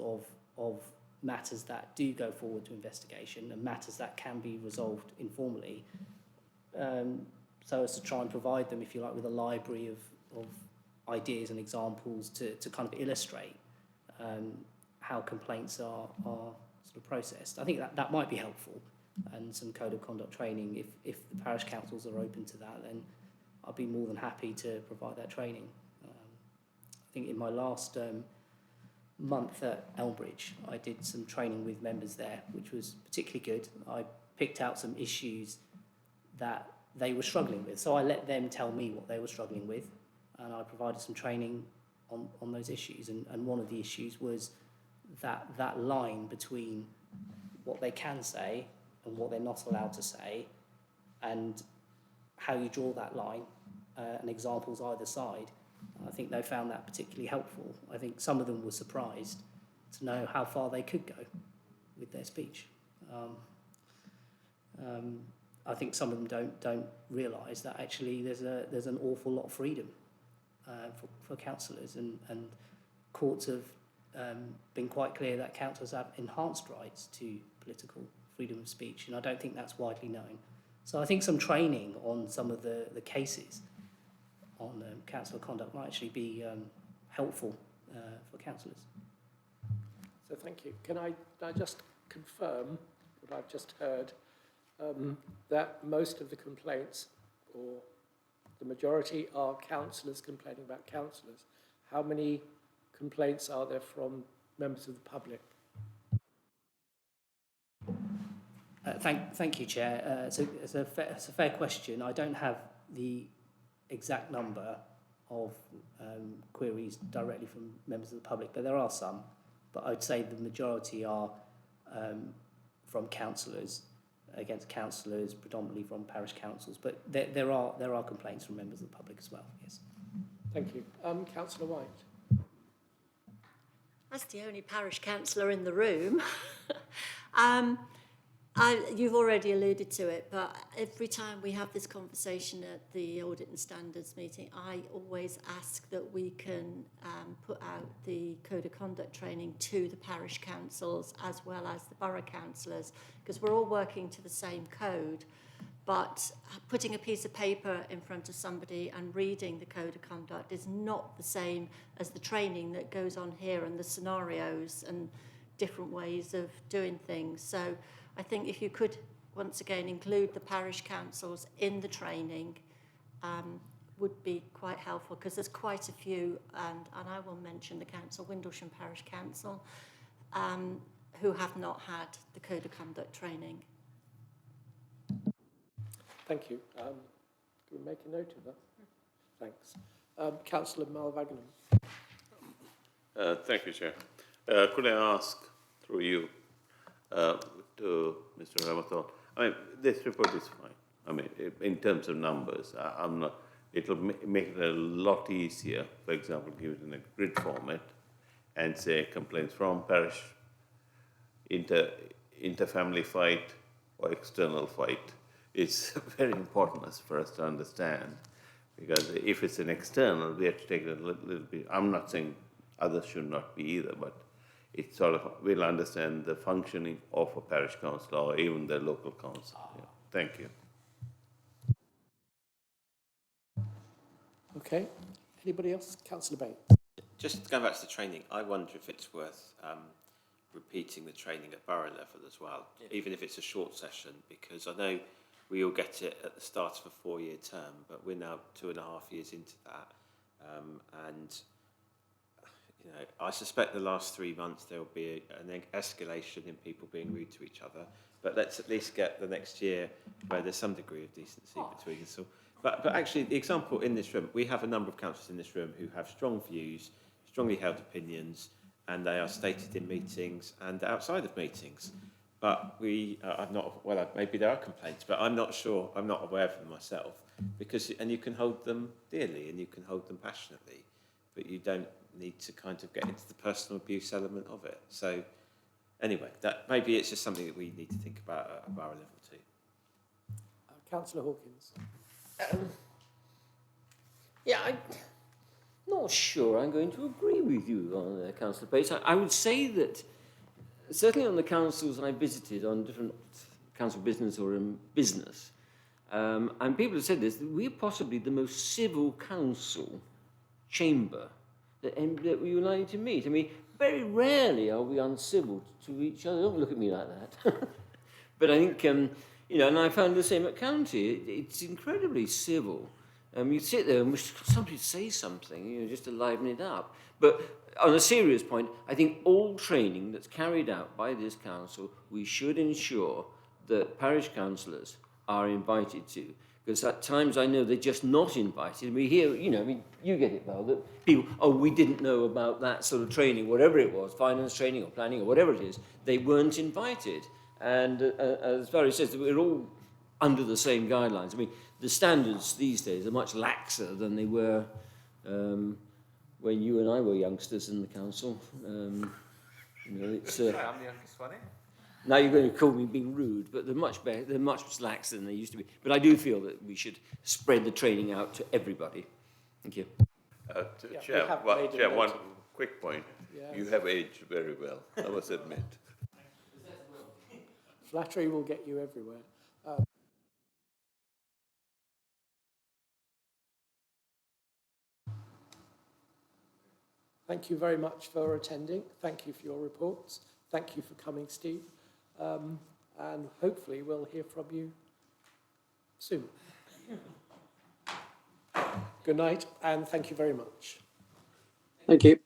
of matters that do go forward to investigation and matters that can be resolved informally, so as to try and provide them, if you like, with a library of ideas and examples to kind of illustrate how complaints are sort of processed. I think that might be helpful, and some code of conduct training. If the parish councils are open to that, then I'd be more than happy to provide that training. I think in my last month at Elmbridge, I did some training with members there, which was particularly good. I picked out some issues that they were struggling with, so I let them tell me what they were struggling with, and I provided some training on those issues. And one of the issues was that line between what they can say and what they're not allowed to say, and how you draw that line, and examples either side. I think they found that particularly helpful. I think some of them were surprised to know how far they could go with their speech. I think some of them don't realise that actually there's an awful lot of freedom for councillors, and courts have been quite clear that councillors have enhanced rights to political freedom of speech, and I don't think that's widely known. So I think some training on some of the cases on councillor conduct might actually be helpful for councillors. So thank you. Can I just confirm what I've just heard, that most of the complaints, or the majority, are councillors complaining about councillors? How many complaints are there from members of the public? Thank you, Chair. So it's a fair question. I don't have the exact number of queries directly from members of the public, but there are some. But I'd say the majority are from councillors against councillors, predominantly from parish councils. But there are complaints from members of the public as well. Yes. Thank you. Councillor White. As the only parish councillor in the room, you've already alluded to it, but every time we have this conversation at the Audit and Standards meeting, I always ask that we can put out the code of conduct training to the parish councils as well as the borough councillors, because we're all working to the same code. But putting a piece of paper in front of somebody and reading the code of conduct is not the same as the training that goes on here and the scenarios and different ways of doing things. So I think if you could, once again, include the parish councils in the training, would be quite helpful, because there's quite a few, and I will mention the council, Windlesham Parish Council, who have not had the Code of Conduct training. Thank you. Can we make a note of that? Thanks. Councillor Malvagnum. Thank you, Chair. Could I ask, through you, to Mr. Ramathon, I mean, this report is fine. I mean, in terms of numbers, I'm not, it'll make it a lot easier, for example, give it in a grid format and say complaints from parish, interfamily fight or external fight. It's very important for us to understand, because if it's an external, we have to take it a little bit. I'm not saying others should not be either, but it's sort of, we'll understand the functioning of a parish council or even the local council. Yeah. Thank you. Okay. Anybody else? Councillor Bates. Just going back to the training, I wonder if it's worth repeating the training at borough level as well, even if it's a short session, because I know we all get it at the start of a 4-year term, but we're now 2.5 years into that. And, you know, I suspect the last 3 months there will be an escalation in people being rude to each other, but let's at least get the next year where there's some degree of decency between us all. But actually, the example in this room, we have a number of councillors in this room who have strong views, strongly held opinions, and they are stated in meetings and outside of meetings. But I'm not, well, maybe there are complaints, but I'm not sure, I'm not aware of them myself. Because, and you can hold them dearly and you can hold them passionately, but you don't need to kind of get into the personal abuse element of it. So anyway, that maybe it's just something that we need to think about at a borough level too. Councillor Hawkins. Yeah, I'm not sure I'm going to agree with you on Councillor Bates. I would say that certainly on the councils I visited, on different council business or in business, and people have said this, that we're possibly the most civil council chamber that we were likely to meet. I mean, very rarely are we uncivil to each other. Don't look at me like that. But I think, you know, and I found the same at county. It's incredibly civil. You sit there and wish somebody to say something, you know, just to liven it up. But on a serious point, I think all training that's carried out by this council, we should ensure that parish councillors are invited to. Because at times I know they're just not invited. We hear, you know, I mean, you get it, Val, that people, oh, we didn't know about that sort of training, whatever it was, finance training or planning or whatever it is, they weren't invited. And as Barry says, we're all under the same guidelines. I mean, the standards these days are much laxer than they were when you and I were youngsters in the council. You know, it's. I'm the youngest one here. Now you're going to call me being rude, but they're much better. They're much laxer than they used to be. But I do feel that we should spread the training out to everybody. Thank you. Chair, one quick point. Yes. You have aged very well, I must admit. Flattery will get you everywhere. Thank you very much for attending. Thank you for your reports. Thank you for coming, Steve. And hopefully we'll hear from you soon. Good night, and thank you very much. Thank you.